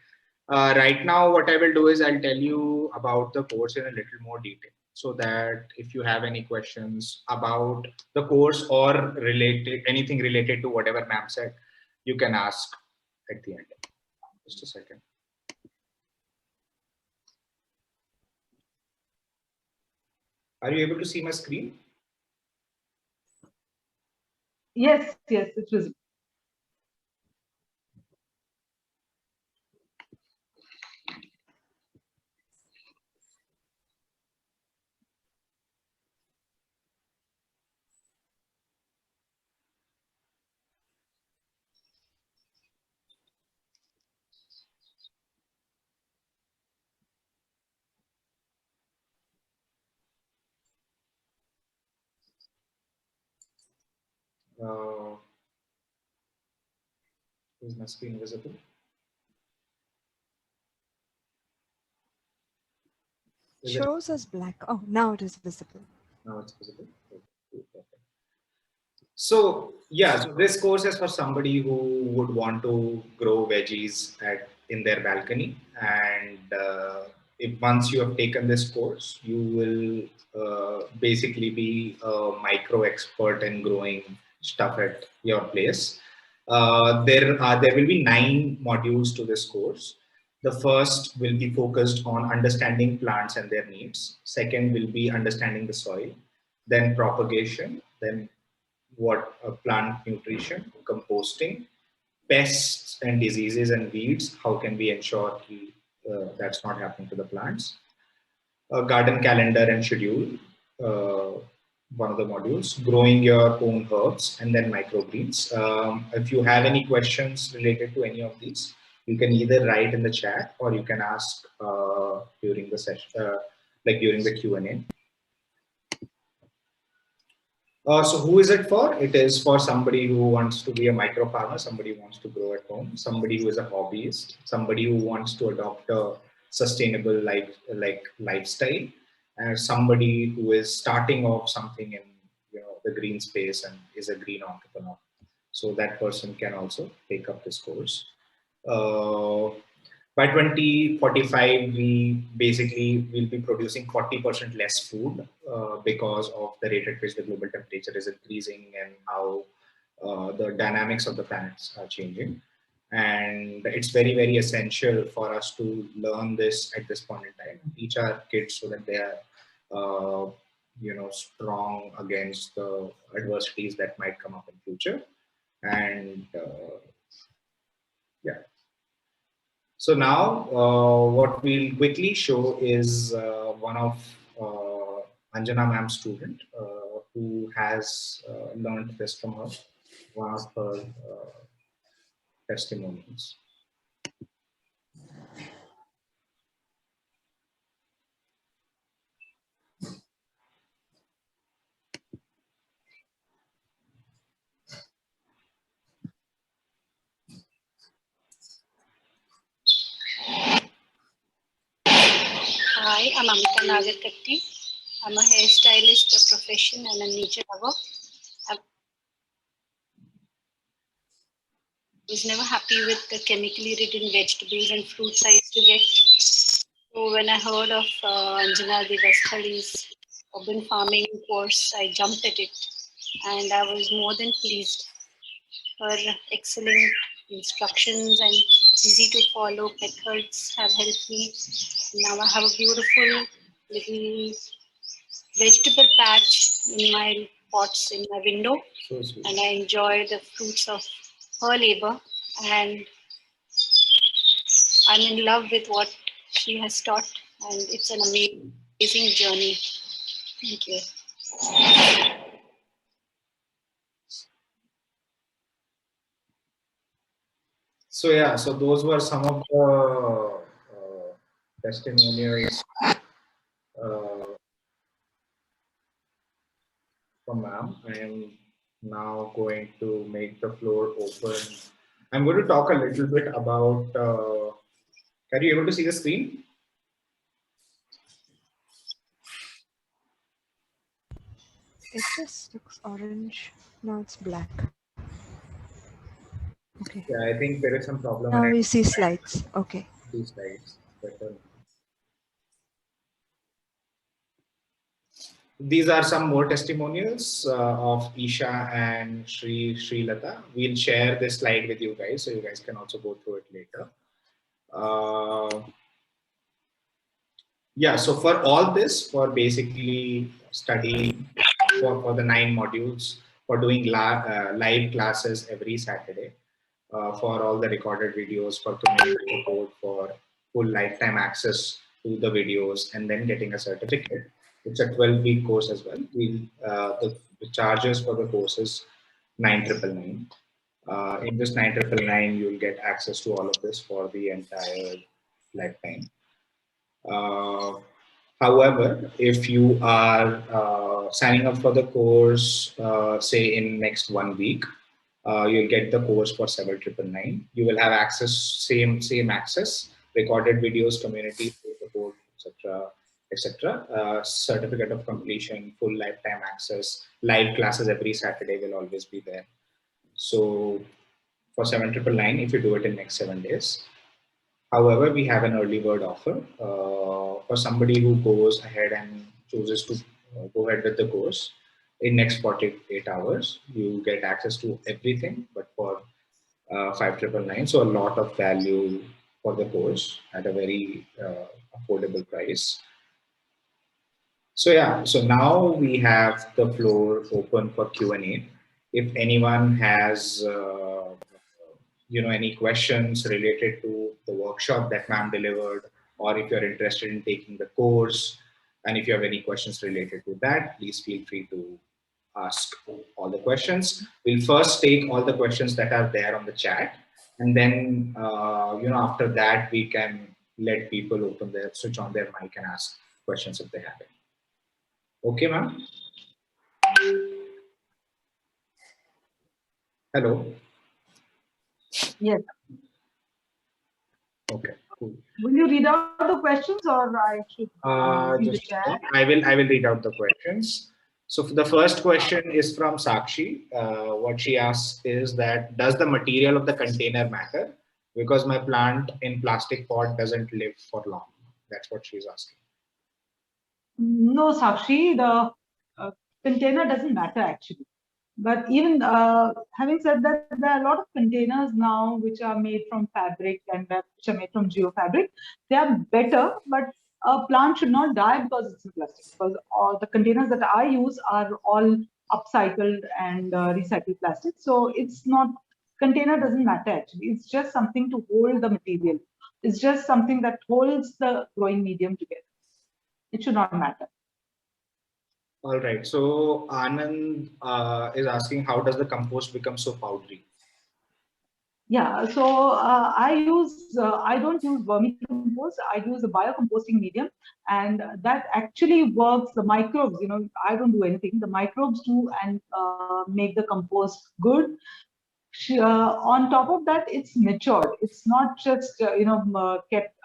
C: Right now, what I will do is I'll tell you about the course in a little more detail, so that if you have any questions about the course or anything related to whatever ma'am said, you can ask at the end. Just a second. Are you able to see my screen?
B: Yes, it's visible.
C: Is my screen visible?
D: Shows as black. Oh, now it is visible.
C: Now it's visible. So yeah, so this course is for somebody who would want to grow veggies in their balcony, and if once you have taken this course, you will basically be a micro expert in growing stuff at your place. There will be 9 modules to this course. The first will be focused on understanding plants and their needs. Second will be understanding the soil, then propagation, then plant nutrition, composting, pests and diseases and weeds. How can we ensure that's not happening to the plants? A garden calendar and schedule, one of the modules, growing your own herbs, and then microgreens. If you have any questions related to any of these, you can either write in the chat or you can ask during the session, like during the Q&A. So who is it for? It is for somebody who wants to be a micro farmer, somebody who wants to grow at home, somebody who is a hobbyist, somebody who wants to adopt a sustainable lifestyle, and somebody who is starting off something in the green space and is a green entrepreneur. So that person can also take up this course. By 2045, we basically will be producing 40% less food because of the rate at which the global temperature is increasing and how the dynamics of the planets are changing. And it's very, very essential for us to learn this at this point in time, teach our kids so that they are, strong against the adversities that might come up in future. And yeah. So now what we'll quickly show is one of Anjana ma'am's student who has learned this from her, one of her testimonials.
D: Hi, I'm Amita Nagarkatti. I'm a hairstylist by profession and a nature lover. I was never happy with the chemically ridden vegetables and fruits I used to get. So when I heard of Anjana Dewasthale's urban farming course, I jumped at it and I was more than pleased. Her excellent instructions and easy to follow methods have helped me. Now I have a beautiful little vegetable patch in my pots in my window,
C: So sweet.
D: and I enjoy the fruits of her labor, and I'm in love with what she has taught, and it's an amazing journey. Thank you.
C: So yeah, so those were some of the testimonials from ma'am. I am now going to make the floor open. I'm going to talk a little bit about. Are you able to see the screen?
E: It just looks orange. Now it's black. Okay.
C: Yeah, I think there is some problem.
E: Now we see slides. Okay.
C: These slides better. These are some more testimonials of Isha and Sri Lata. We'll share this slide with you guys, so you guys can also go through it later. Yeah, so for all this, for basically studying for the 9 modules, for doing live classes every Saturday, for all the recorded videos, for community support, for full lifetime access to the videos, and then getting a certificate. It's a 12-week course as well. The charges for the course is 9,999. In this 9,999, you'll get access to all of this for the entire lifetime. However, if you are signing up for the course, say in next 1 week, you'll get the course for 7,999. You will have access, same access, recorded videos, community support, etc. Certificate of completion, full lifetime access, live classes every Saturday will always be there. So for 7,999, if you do it in next 7 days. However, we have an early bird offer for somebody who goes ahead and chooses to go ahead with the course. In next 48 hours, you get access to everything, but for 5,999. So a lot of value for the course at a very affordable price. So yeah, so now we have the floor open for Q&A. If anyone has any questions related to the workshop that ma'am delivered, or if you're interested in taking the course, and if you have any questions related to that, please feel free to ask all the questions. We'll first take all the questions that are there on the chat, and then after that we can let people switch on their mic and ask questions if they have it. Okay, ma'am. Hello.
B: Yes.
C: Okay, cool.
B: Will you read out the questions, or I should read the chat?
C: I will read out the questions. So the first question is from Sakshi. What she asks is that, does the material of the container matter? Because my plant in plastic pot doesn't live for long. That's what she's asking.
B: No, Sakshi, the container doesn't matter actually. But even having said that, there are a lot of containers now which are made from fabric and which are made from geofabric. They are better, but a plant should not die because it's in plastic. Because all the containers that I use are all upcycled and recycled plastic. So it's not, container doesn't matter actually. It's just something to hold the material. It's just something that holds the growing medium together. It should not matter.
C: All right. So Anand is asking, how does the compost become so powdery?
B: Yeah, so I don't use vermicompost. I use a biocomposting medium, and that actually works. The microbes, I don't do anything. The microbes do and make the compost good. On top of that, it's matured. It's not just kept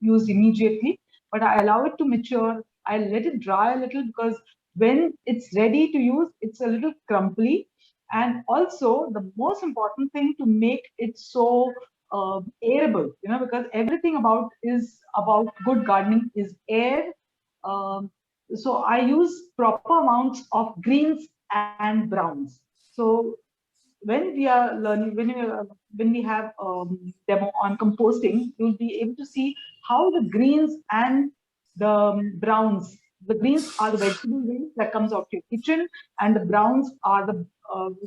B: used immediately, but I allow it to mature. I let it dry a little, because when it's ready to use, it's a little crumbly. And also, the most important thing to make it so airable, because everything about good gardening is air. So I use proper amounts of greens and browns. So when we are learning, when we have demo on composting, you'll be able to see how the greens and the browns. The greens are the vegetable waste that comes out of your kitchen, and the browns are the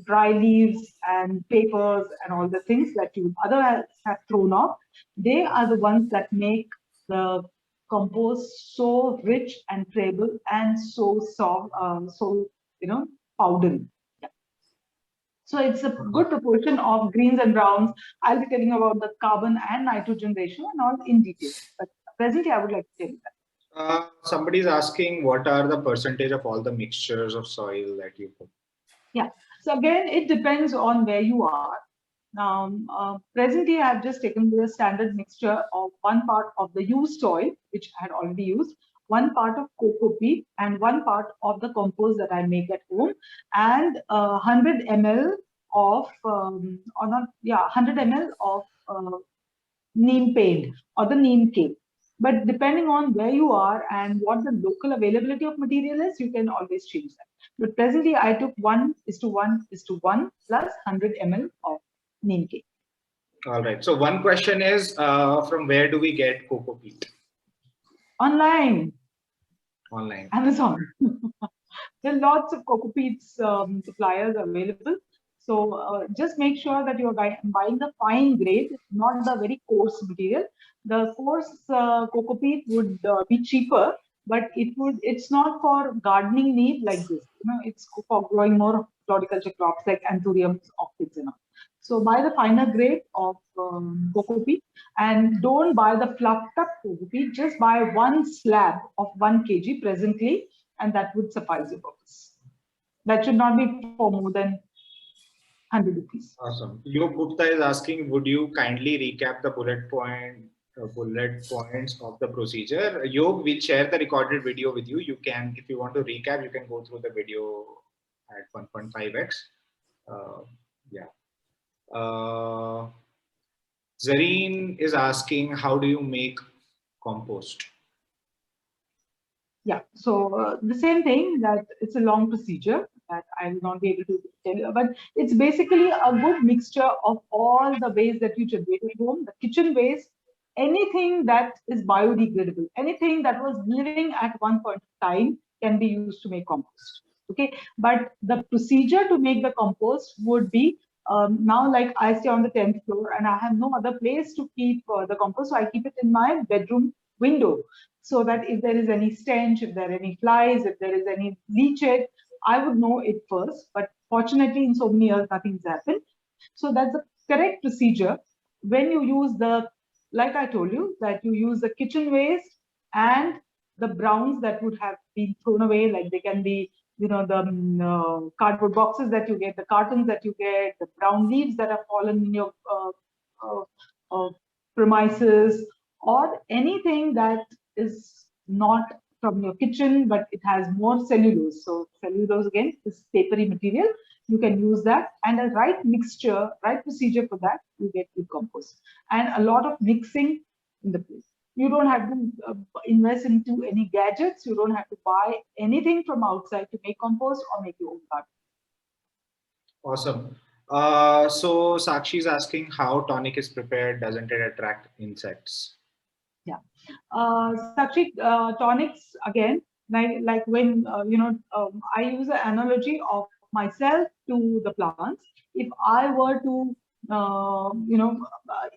B: dry leaves and papers and all the things that you otherwise have thrown off. They are the ones that make the compost so rich and friable and so soft, powdery. So it's a good proportion of greens and browns. I'll be telling you about the carbon and nitrogen ratio and all in detail. But presently, I would like to tell you that.
C: Somebody's asking, what are the percentage of all the mixtures of soil that you put?
B: Yeah. So again, it depends on where you are. Now, presently, I have just taken the standard mixture of 1 part of the used soil, which I had already used, 1 part of cocoa peat, and 1 part of the compost that I make at home, and 100 ml of 100 ml of neem paint or the neem cake. But depending on where you are and what the local availability of material is, you can always change that. But presently, I took 1:1:1 plus 100 ml of neem cake.
C: All right. So one question is, from where do we get cocoa peat?
B: Online.
C: Online.
B: Amazon. There are lots of cocoa peat suppliers available. So just make sure that you're buying the fine grade, not the very coarse material. The coarse cocoa peat would be cheaper, but it's not for gardening need like this. It's for growing more floriculture crops like anthuriums, orchids, and all. So buy the finer grade of cocoa peat, and don't buy the fluffed up cocoa peat. Just buy 1 slab of 1 kg presently, and that would suffice your purpose. That should not be for more than 100 rupees.
C: Awesome. Yog Gupta is asking, would you kindly recap the bullet point bullet points of the procedure. Yog, we'll share the recorded video with you. You can, if you want to recap, you can go through the video at 1.5x. Yeah. Zareen is asking, how do you make compost?
B: Yeah, so the same thing, that it's a long procedure that I will not be able to tell you, but it's basically a good mixture of all the waste that you generate at home, the kitchen waste, anything that is biodegradable, anything that was living at one point of time can be used to make compost. Okay, but the procedure to make the compost would be, now like I stay on the 10th floor and I have no other place to keep the compost, so I keep it in my bedroom window, so that if there is any stench, if there are any flies, if there is any leachate, I would know it first. But fortunately, in so many years, nothing's happened. So that's the correct procedure. When you use the, like I told you, that you use the kitchen waste and the browns that would have been thrown away, like they can be, the cardboard boxes that you get, the cartons that you get, the brown leaves that have fallen in your uh, uh, premises, or anything that is not from your kitchen, but it has more cellulose. So cellulose again is papery material. You can use that, and a right mixture, right procedure for that, you get good compost. And a lot of mixing in the place. You don't have to invest into any gadgets. You don't have to buy anything from outside to make compost or make your own garden.
C: Awesome. So Sakshi is asking how tonic is prepared. Doesn't it attract insects?
B: Yeah. Sakshi, tonics again, like when I use an analogy of myself to the plants. If I were to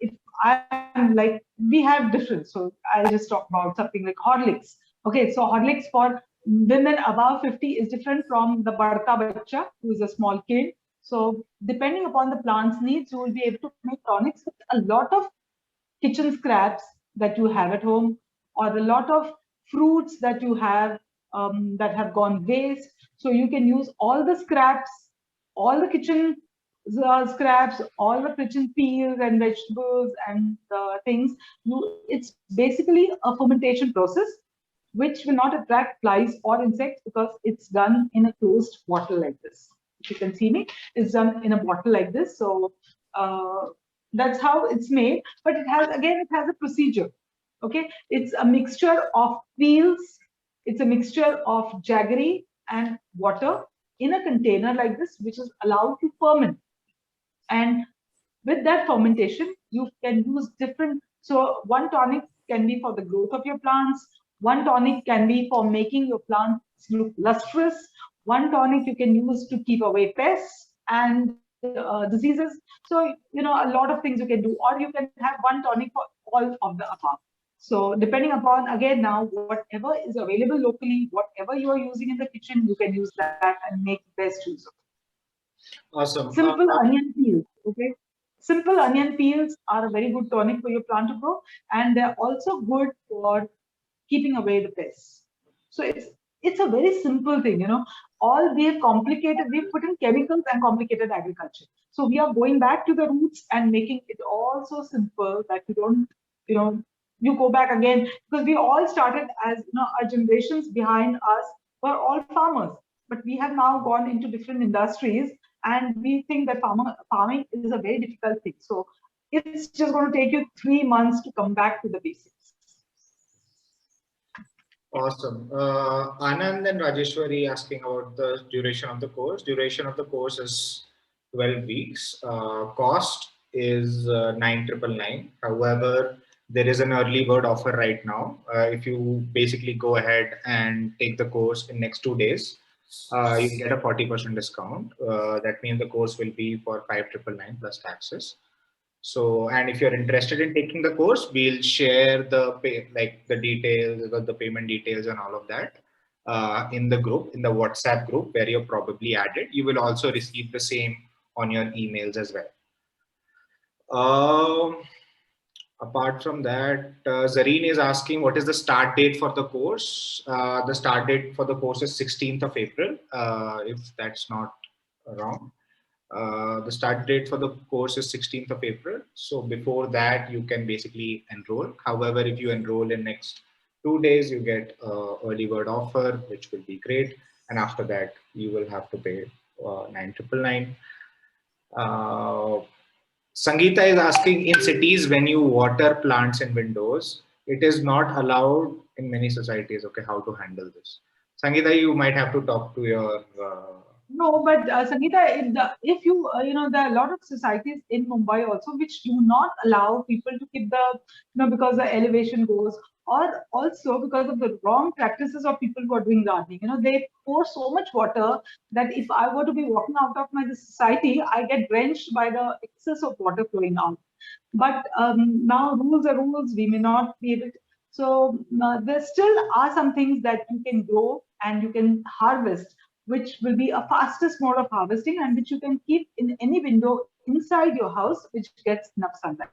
B: if I'm like, we have different, so I'll just talk about something like Horlicks. Okay, so Horlicks for women above 50 is different from the Badka Bachcha, who is a small kid. So depending upon the plant's needs, you will be able to make tonics with a lot of kitchen scraps that you have at home, or a lot of fruits that you have that have gone waste. So you can use all the scraps, all the kitchen scraps, all the kitchen peels and vegetables and things. It's basically a fermentation process which will not attract flies or insects because it's done in a closed bottle like this. If you can see me, it's done in a bottle like this. So that's how it's made. But it has a procedure. Okay, it's a mixture of peels, it's a mixture of jaggery and water in a container like this, which is allowed to ferment. And with that fermentation, you can use different. So one tonic can be for the growth of your plants. One tonic can be for making your plants look lustrous. One tonic you can use to keep away pests and diseases. So, a lot of things you can do, or you can have one tonic for all of the above. So depending upon, again, now, whatever is available locally, whatever you are using in the kitchen, you can use that and make best use of it.
C: Awesome.
B: Simple onion peels, okay? Simple onion peels are a very good tonic for your plant to grow, and they're also good for keeping away the pests. So it's a very simple thing, All we have complicated, we've put in chemicals and complicated agriculture. So we are going back to the roots and making it all so simple that you don't, you go back again, because we all started as, our generations behind us were all farmers, but we have now gone into different industries, and we think that farming is a very difficult thing. So it's just going to take you 3 months to come back to the basics.
C: Awesome. Anand and Rajeshwari asking about the duration of the course. Duration of the course is 12 weeks. Cost is 9,999. However, there is an early bird offer right now. If you basically go ahead and take the course in next 2 days, you get a 40% discount. That means the course will be for 5,999 plus taxes. So, and if you're interested in taking the course, we'll share the the details, the payment details and all of that in the group, in the WhatsApp group where you're probably added. You will also receive the same on your emails as well. Apart from that, Zareen is asking what is the start date for the course. The start date for the course is 16th of April, if that's not wrong. The start date for the course is 16th of April. So before that, you can basically enroll. However, if you enroll in next 2 days, you get early bird offer, which will be great. And after that, you will have to pay 9,999. Sangeeta is asking, in cities, when you water plants and windows, it is not allowed in many societies. Okay, how to handle this? Sangeeta, you might have to talk to your.
B: No, but Sangeeta, if you, there are a lot of societies in Mumbai also which do not allow people to keep the, because the elevation goes, or also because of the wrong practices of people who are doing gardening. They pour so much water that if I were to be walking out of my society, I get drenched by the excess of water flowing out. But now rules are rules, we may not be able to. So there still are some things that you can grow and you can harvest, which will be a fastest mode of harvesting and which you can keep in any window inside your house, which gets enough sunlight.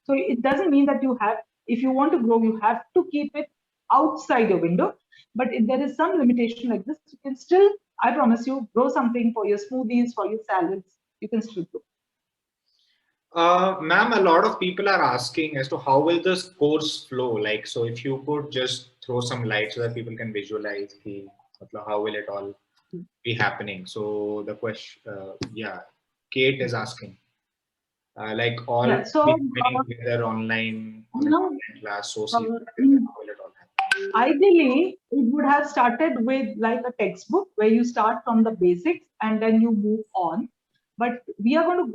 B: So it doesn't mean that you have, if you want to grow, you have to keep it outside your window. But if there is some limitation like this, you can still, I promise you, grow something for your smoothies, for your salads, you can still grow.
C: Ma'am, a lot of people are asking as to how will this course flow? Like, so if you could just throw some light so that people can visualize how will it all be happening? So the question, yeah, Kate is asking, like all together online class, so how will it all happen?
B: Ideally, it would have started with like a textbook where you start from the basics and then you move on. But we are going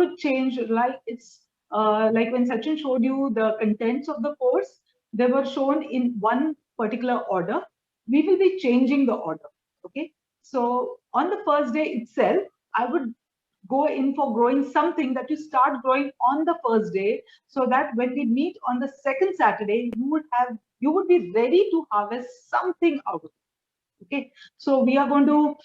B: to change, like it's like when Sachin showed you the contents of the course, they were shown in one particular order. We will be changing the order. Okay. So on the first day itself, I would go in for growing something that you start growing on the first day, so that when we meet on the second Saturday, you would be ready to harvest something out of it. Okay, so we are going to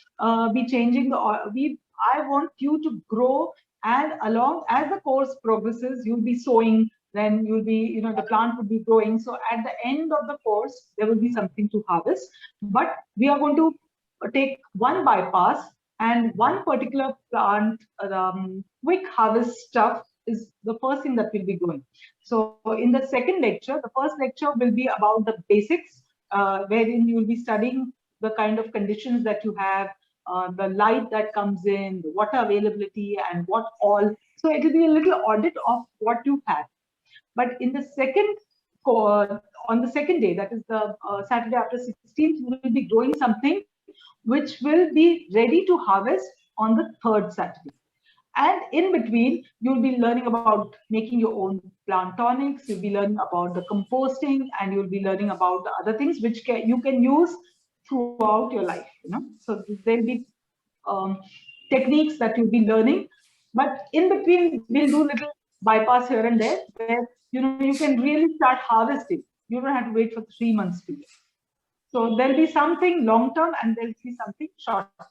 B: be changing I want you to grow, and along as the course progresses, you'll be sowing, then you'll be, the plant would be growing. So at the end of the course, there will be something to harvest. But we are going to take one bypass, and one particular plant, quick harvest stuff is the first thing that we'll be doing. So in the second lecture, the first lecture will be about the basics, wherein you will be studying the kind of conditions that you have, the light that comes in, the water availability, and what all. So it will be a little audit of what you have. But in the second, on the second day, that is the Saturday after 16th, you will be growing something which will be ready to harvest on the third Saturday. And in between, you'll be learning about making your own plant tonics, you'll be learning about the composting, and you'll be learning about the other things which you can use throughout your life. So there'll be techniques that you'll be learning, but in between, we'll do little bypass here and there, where you can really start harvesting. You don't have to wait for 3 months period. So there'll be something long term and there'll be something short term.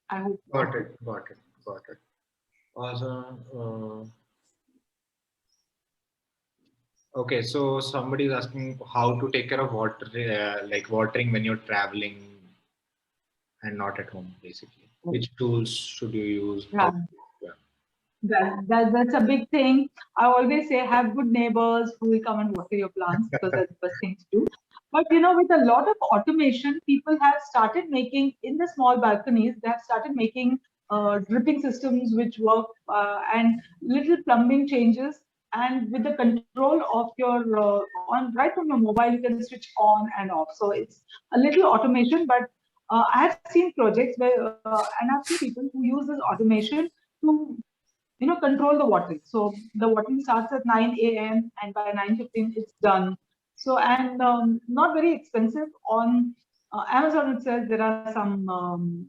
B: I hope.
C: Got it. Awesome. Okay, so somebody is asking how to take care of water, like watering when you're traveling and not at home, basically. Which tools should you use?
B: Yeah. That's a big thing. I always say have good neighbors who will come and water your plants, because that's the best thing to do. But with a lot of automation, people have started making, in the small balconies, they have started making dripping systems which work, and little plumbing changes. And with the control of your right from your mobile, you can switch on and off. So it's a little automation, but I have seen projects where, and I've seen people who use this automation to control the watering. So the watering starts at 9 a.m. and by 9:15 it's done. So, and not very expensive. On Amazon itself, there are some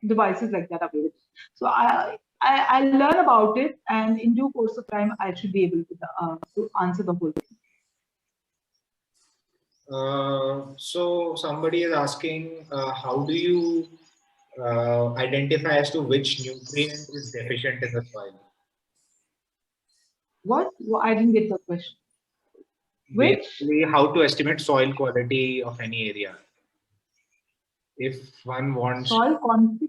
B: devices like that available. So I learn about it, and in due course of time, I should be able to answer the whole thing.
C: So somebody is asking, how do you identify as to which nutrient is deficient in the soil?
B: What? I didn't get the question. Which?
C: Basically, how to estimate soil quality of any area? If one wants,
B: Soil quantity?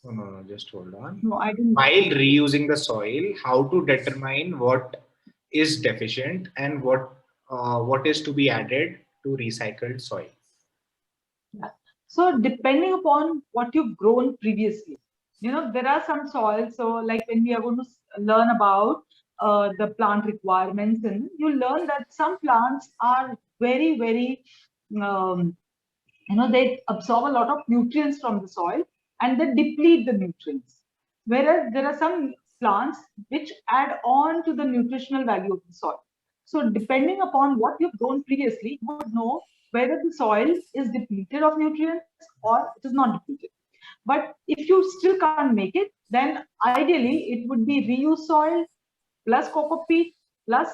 C: no, just hold on.
B: No, I didn't.
C: While reusing the soil, how to determine what is deficient and what is to be added to recycled soil?
B: Yeah. So depending upon what you've grown previously, there are some soils. So like when we are going to learn about the plant requirements, and you learn that some plants are very, very, um, they absorb a lot of nutrients from the soil and they deplete the nutrients. Whereas there are some plants which add on to the nutritional value of the soil. So depending upon what you've grown previously, you would know whether the soil is depleted of nutrients or it is not depleted. But if you still can't make it, then ideally it would be reuse soil plus coco peat plus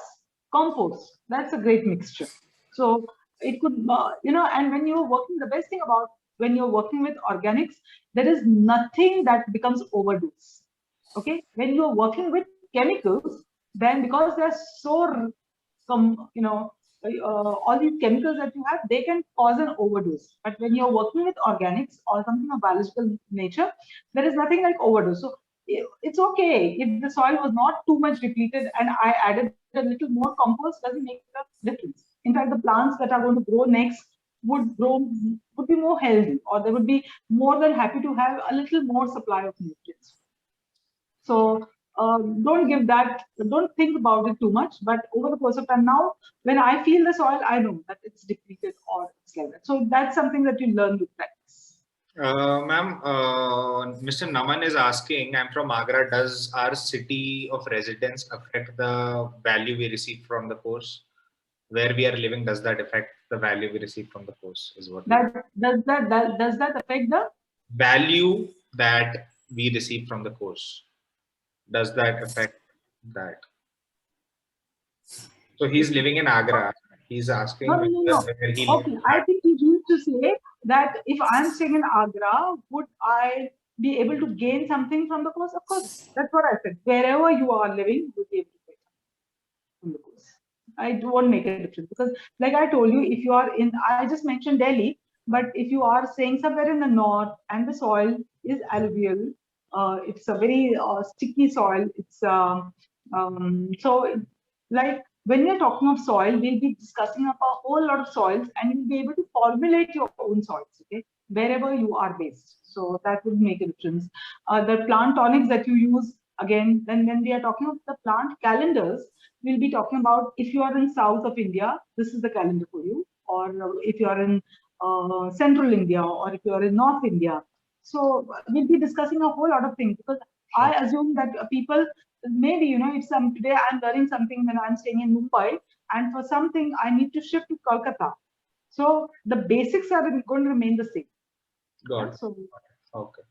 B: compost. That's a great mixture. So it could, and when you're working, the best thing about when you're working with organics, there is nothing that becomes overdose. Okay, when you're working with chemicals, then because they're so, all these chemicals that you have, they can cause an overdose. But when you're working with organics or something of biological nature, there is nothing like overdose. So it's okay if the soil was not too much depleted and I added a little more compost, doesn't make a difference. In fact, the plants that are going to grow next would be more healthy, or they would be more than happy to have a little more supply of nutrients. So don't think about it too much, but over the course of time, now when I feel the soil, I know that it's depleted or it's like that. So that's something that you learn with practice.
C: Ma'am, Mr. Naman is asking, I'm from Agra, does our city of residence affect the value we receive from the course? Where we are living, does that affect the value we receive from the course? Is what
B: does that affect the
C: value that we receive from the course? Does that affect that? So he's living in Agra. He's asking
B: no.
C: where he lives.
B: Okay, I think he used to say that if I'm staying in Agra, would I be able to gain something from the course? Of course, that's what I said. Wherever you are living, you'll be able to get from the course. It won't make a difference because, like I told you, if you are in, I just mentioned Delhi, but if you are staying somewhere in the north and the soil is alluvial, it's a very sticky soil. It's so like when we're talking of soil, we'll be discussing about a whole lot of soils, and you'll be able to formulate your own soils, okay, wherever you are based. So that would make a difference. The plant tonics that you use, again, then when we are talking of the plant calendars, we'll be talking about if you are in south of India, this is the calendar for you, or if you are in central India, or if you are in North India. So we'll be discussing a whole lot of things because I assume that people, maybe, if today I'm learning something when I'm staying in Mumbai, and for something I need to shift to Kolkata. So the basics are going to remain the same.
C: Got it.
B: So,
C: okay.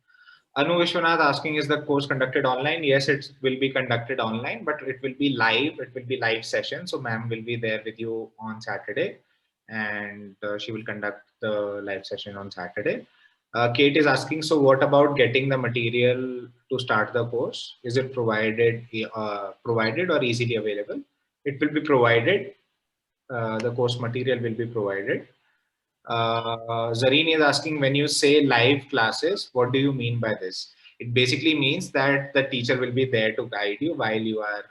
C: Anu Vishwanath asking, is the course conducted online? Yes, it will be conducted online, but it will be live. It will be live session. So ma'am will be there with you on Saturday, and she will conduct the live session on Saturday. Kate is asking, so what about getting the material to start the course? Is it provided or easily available? It will be provided. The course material will be provided. Zareen is asking, when you say live classes, what do you mean by this? It basically means that the teacher will be there to guide you while you are,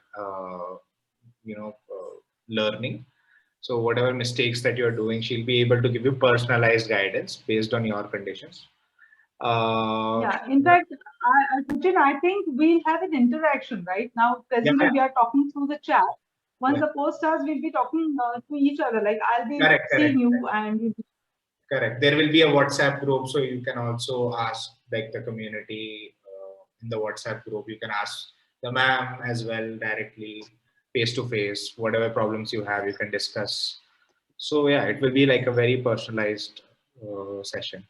C: learning. So whatever mistakes that you're doing, she'll be able to give you personalized guidance based on your conditions.
B: yeah, in fact, I think we'll have an interaction right now. Presently, we are talking through the chat. Once the post starts, we'll be talking to each other. Like I'll be seeing you, and you'll be.
C: Correct. There will be a WhatsApp group, so you can also ask like the community in the WhatsApp group. You can ask the ma'am as well directly, face to face. Whatever problems you have, you can discuss. So yeah, it will be like a very personalized session.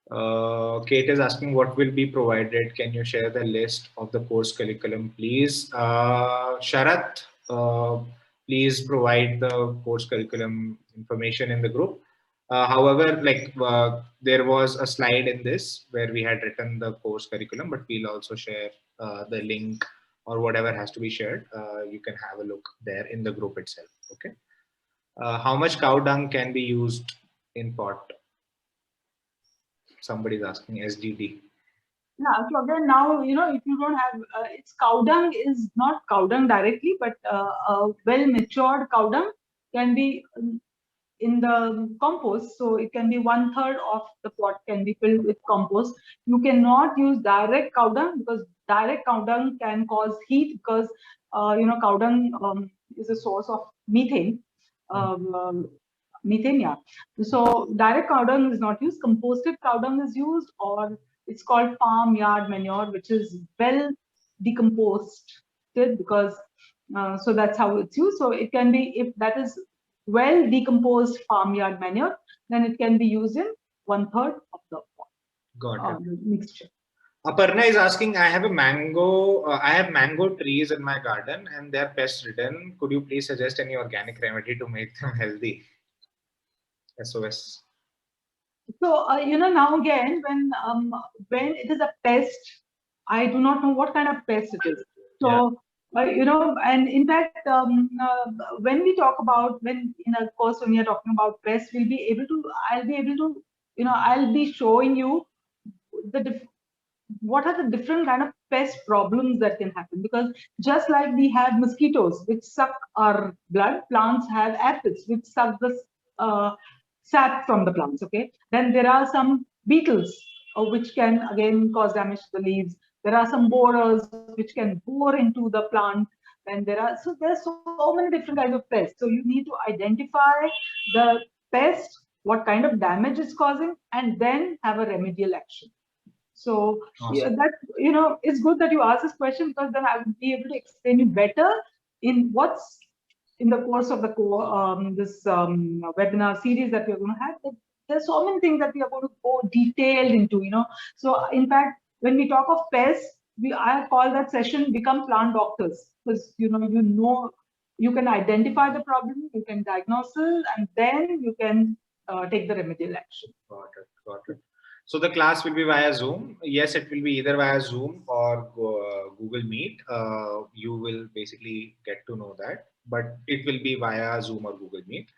C: Kate is asking, what will be provided? Can you share the list of the course curriculum, please? Sharath, please provide the course curriculum information in the group. However, there was a slide in this where we had written the course curriculum, but we'll also share the link or whatever has to be shared. You can have a look there in the group itself. Okay. How much cow dung can be used in pot? Somebody's asking SDD.
B: Yeah, so again, now, if you don't have, it's cow dung is not cow dung directly, but a well-matured cow dung can be in the compost. So it can be 1/3 of the pot can be filled with compost. You cannot use direct cow dung because direct cow dung can cause heat because, cow dung is a source of methane. Methane, yeah. So direct cow dung is not used. Composted cow dung is used, or it's called farmyard manure, which is well decomposed because so that's how it's used. So it can be, if that is well decomposed farmyard manure, then it can be used in 1/3 of the
C: Got it.
B: mixture.
C: Aparna is asking, I have mango trees in my garden and they're pest ridden. Could you please suggest any organic remedy to make them healthy? SOS.
B: So, now again, when it is a pest, I do not know what kind of pest it is. So, and in fact, when we talk about, when we are talking about pests, I'll be able to, I'll be showing you what are the different kind of pest problems that can happen, because just like we have mosquitoes which suck our blood, plants have aphids which suck the sap from the plants. Okay, then there are some beetles which can again cause damage to the leaves. There are some borers which can bore into the plant, and there's so many different kinds of pests. So you need to identify the pest, what kind of damage it's causing, and then have a remedial action. So
C: Awesome.
B: that, it's good that you ask this question, because then I will be able to explain you better in what's in the course of the this webinar series that we are going to have. There's so many things that we are going to go detailed into. So in fact, when we talk of pests, I call that session "Become Plant Doctors," because you can identify the problem, you can diagnose it, and then you can take the remedial action.
C: Got it. So the class will be via Zoom. Yes, it will be either via Zoom or Google Meet. You will basically get to know that, but it will be via Zoom or Google Meet.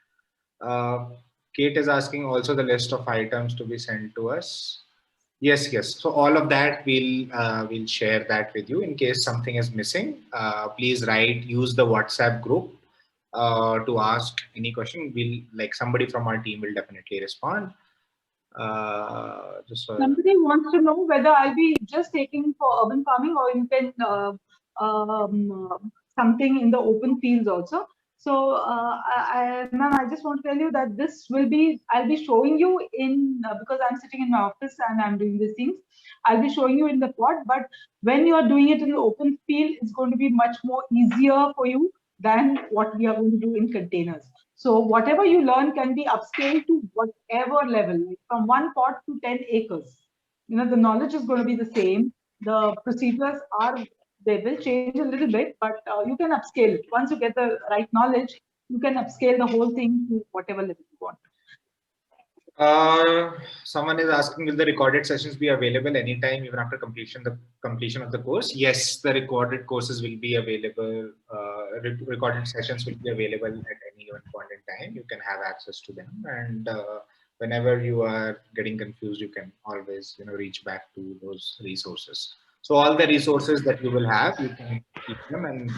C: Kate is asking also the list of items to be sent to us. Yes. So all of that we'll share that with you in case something is missing. Please use the WhatsApp group to ask any question. Somebody from our team will definitely respond.
B: Somebody wants to know whether I'll be just taking for urban farming, or you can something in the open fields also. So, ma'am, I just want to tell you that I'll be showing you in, because I'm sitting in my office and I'm doing these things, I'll be showing you in the pod, but when you're doing it in the open field, it's going to be much more easier for you than what we are going to do in containers. So whatever you learn can be upscaled to whatever level, like from 1 pot to 10 acres. The knowledge is going to be the same. The procedures they will change a little bit, but you can upscale it. Once you get the right knowledge, you can upscale the whole thing to whatever level you want.
C: Someone is asking, will the recorded sessions be available anytime, even after completion of the course? Yes, the recorded courses will be available. Recorded sessions will be available at any given point in time. You can have access to them, and whenever you are getting confused, you can always reach back to those resources. So all the resources that you will have, you can keep them, and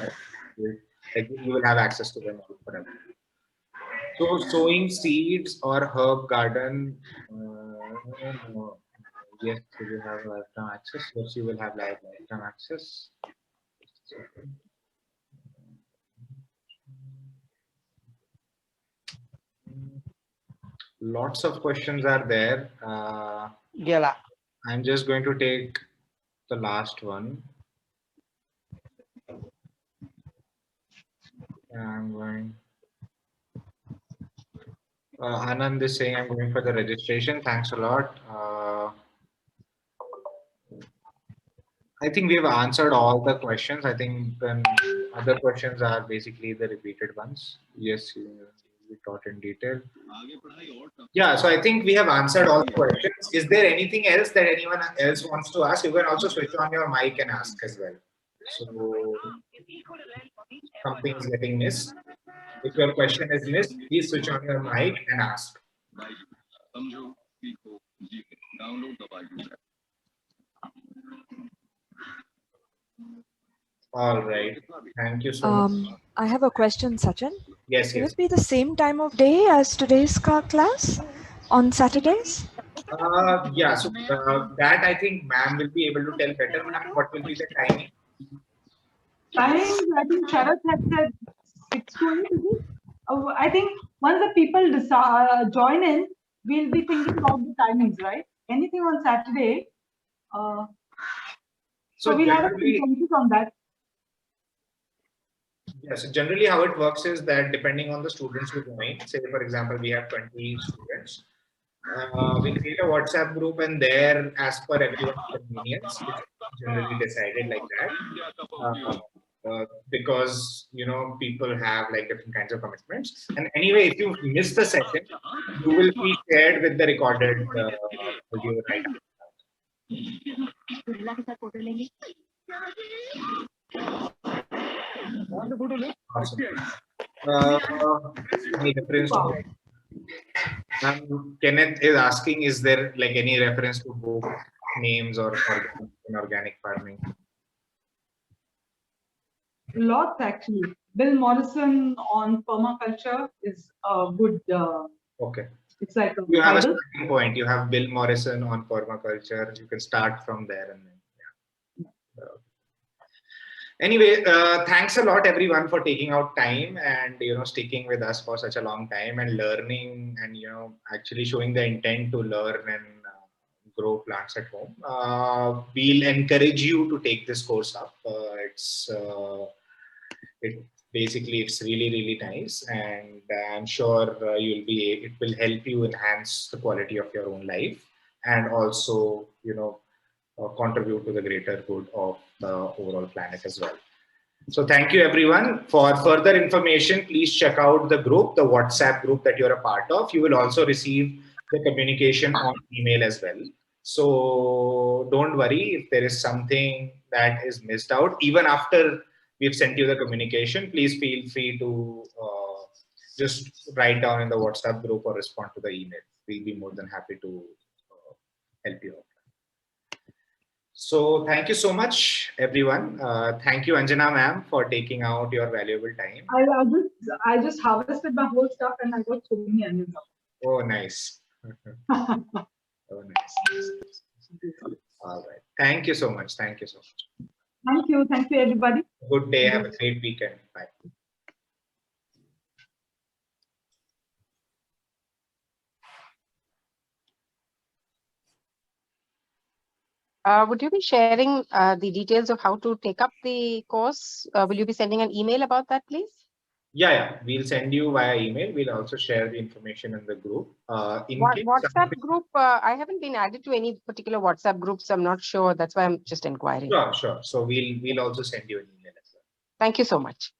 C: you will have access to them forever. So sowing seeds or herb garden, yes, you will have lifetime access. Yes, you will have lifetime access. Lots of questions are there. I'm just going to take the last one. I'm going. Anand is saying I'm going for the registration. Thanks a lot. I think we have answered all the questions. I think then other questions are basically the repeated ones. Yes, we taught in detail. Yeah, so I think we have answered all the questions. Is there anything else that anyone else wants to ask? You can also switch on your mic and ask as well. So something is getting missed. If your question is missed, please switch on your mic and ask. All right. Thank you so much.
E: I have a question, Sachin.
C: Yes,
E: Will
C: yes.
E: it be the same time of day as today's class on Saturdays?
C: Yeah, so that I think ma'am will be able to tell better. Ma'am, what will be the timing?
B: Times, I think Sharath had said 6 to 8, is it? I think once the people join in, we'll be thinking about the timings, right? Anything on Saturday. So we'll have a consensus on that.
C: Yes, generally how it works is that depending on the students who join, say for example, we have 20 students, we create a WhatsApp group and there, as per everyone's convenience, it's generally decided like that. Because people have like different kinds of commitments, and anyway, if you miss the session, you will be shared with the recorded audio right after. Awesome. Any reference to Kenneth is asking, is there like any reference to book names or in organic farming?
B: Lots actually. Bill Morrison on permaculture is a good.
C: Okay.
B: It's like
C: you have a starting point. You have Bill Morrison on permaculture. You can start from there and then. Yeah. Anyway, thanks a lot everyone for taking out time and sticking with us for such a long time and learning and actually showing the intent to learn and grow plants at home. We'll encourage you to take this course up. It's really nice, and I'm sure it will help you enhance the quality of your own life and also contribute to the greater good of the overall planet as well. So thank you everyone. For further information, please check out the group, the WhatsApp group that you're a part of. You will also receive the communication on email as well. So don't worry if there is something that is missed out. Even after we've sent you the communication, please feel free to just write down in the WhatsApp group or respond to the email. We'll be more than happy to help you out. So thank you so much, everyone. Thank you, Anjana ma'am, for taking out your valuable time.
B: I just harvested my whole stuff and I got so many onions.
C: Oh, nice. Oh, nice. All right. Thank you so much. Thank you so much.
B: Thank you. Thank you, everybody.
C: Good day. Have a great weekend. Bye.
F: Would you be sharing the details of how to take up the course? Will you be sending an email about that, please?
C: Yeah. We'll send you via email. We'll also share the information in the group.
F: WhatsApp group, I haven't been added to any particular WhatsApp groups. So I'm not sure. That's why I'm just inquiring.
C: Sure. So we'll also send you an email as well.
F: Thank you so much.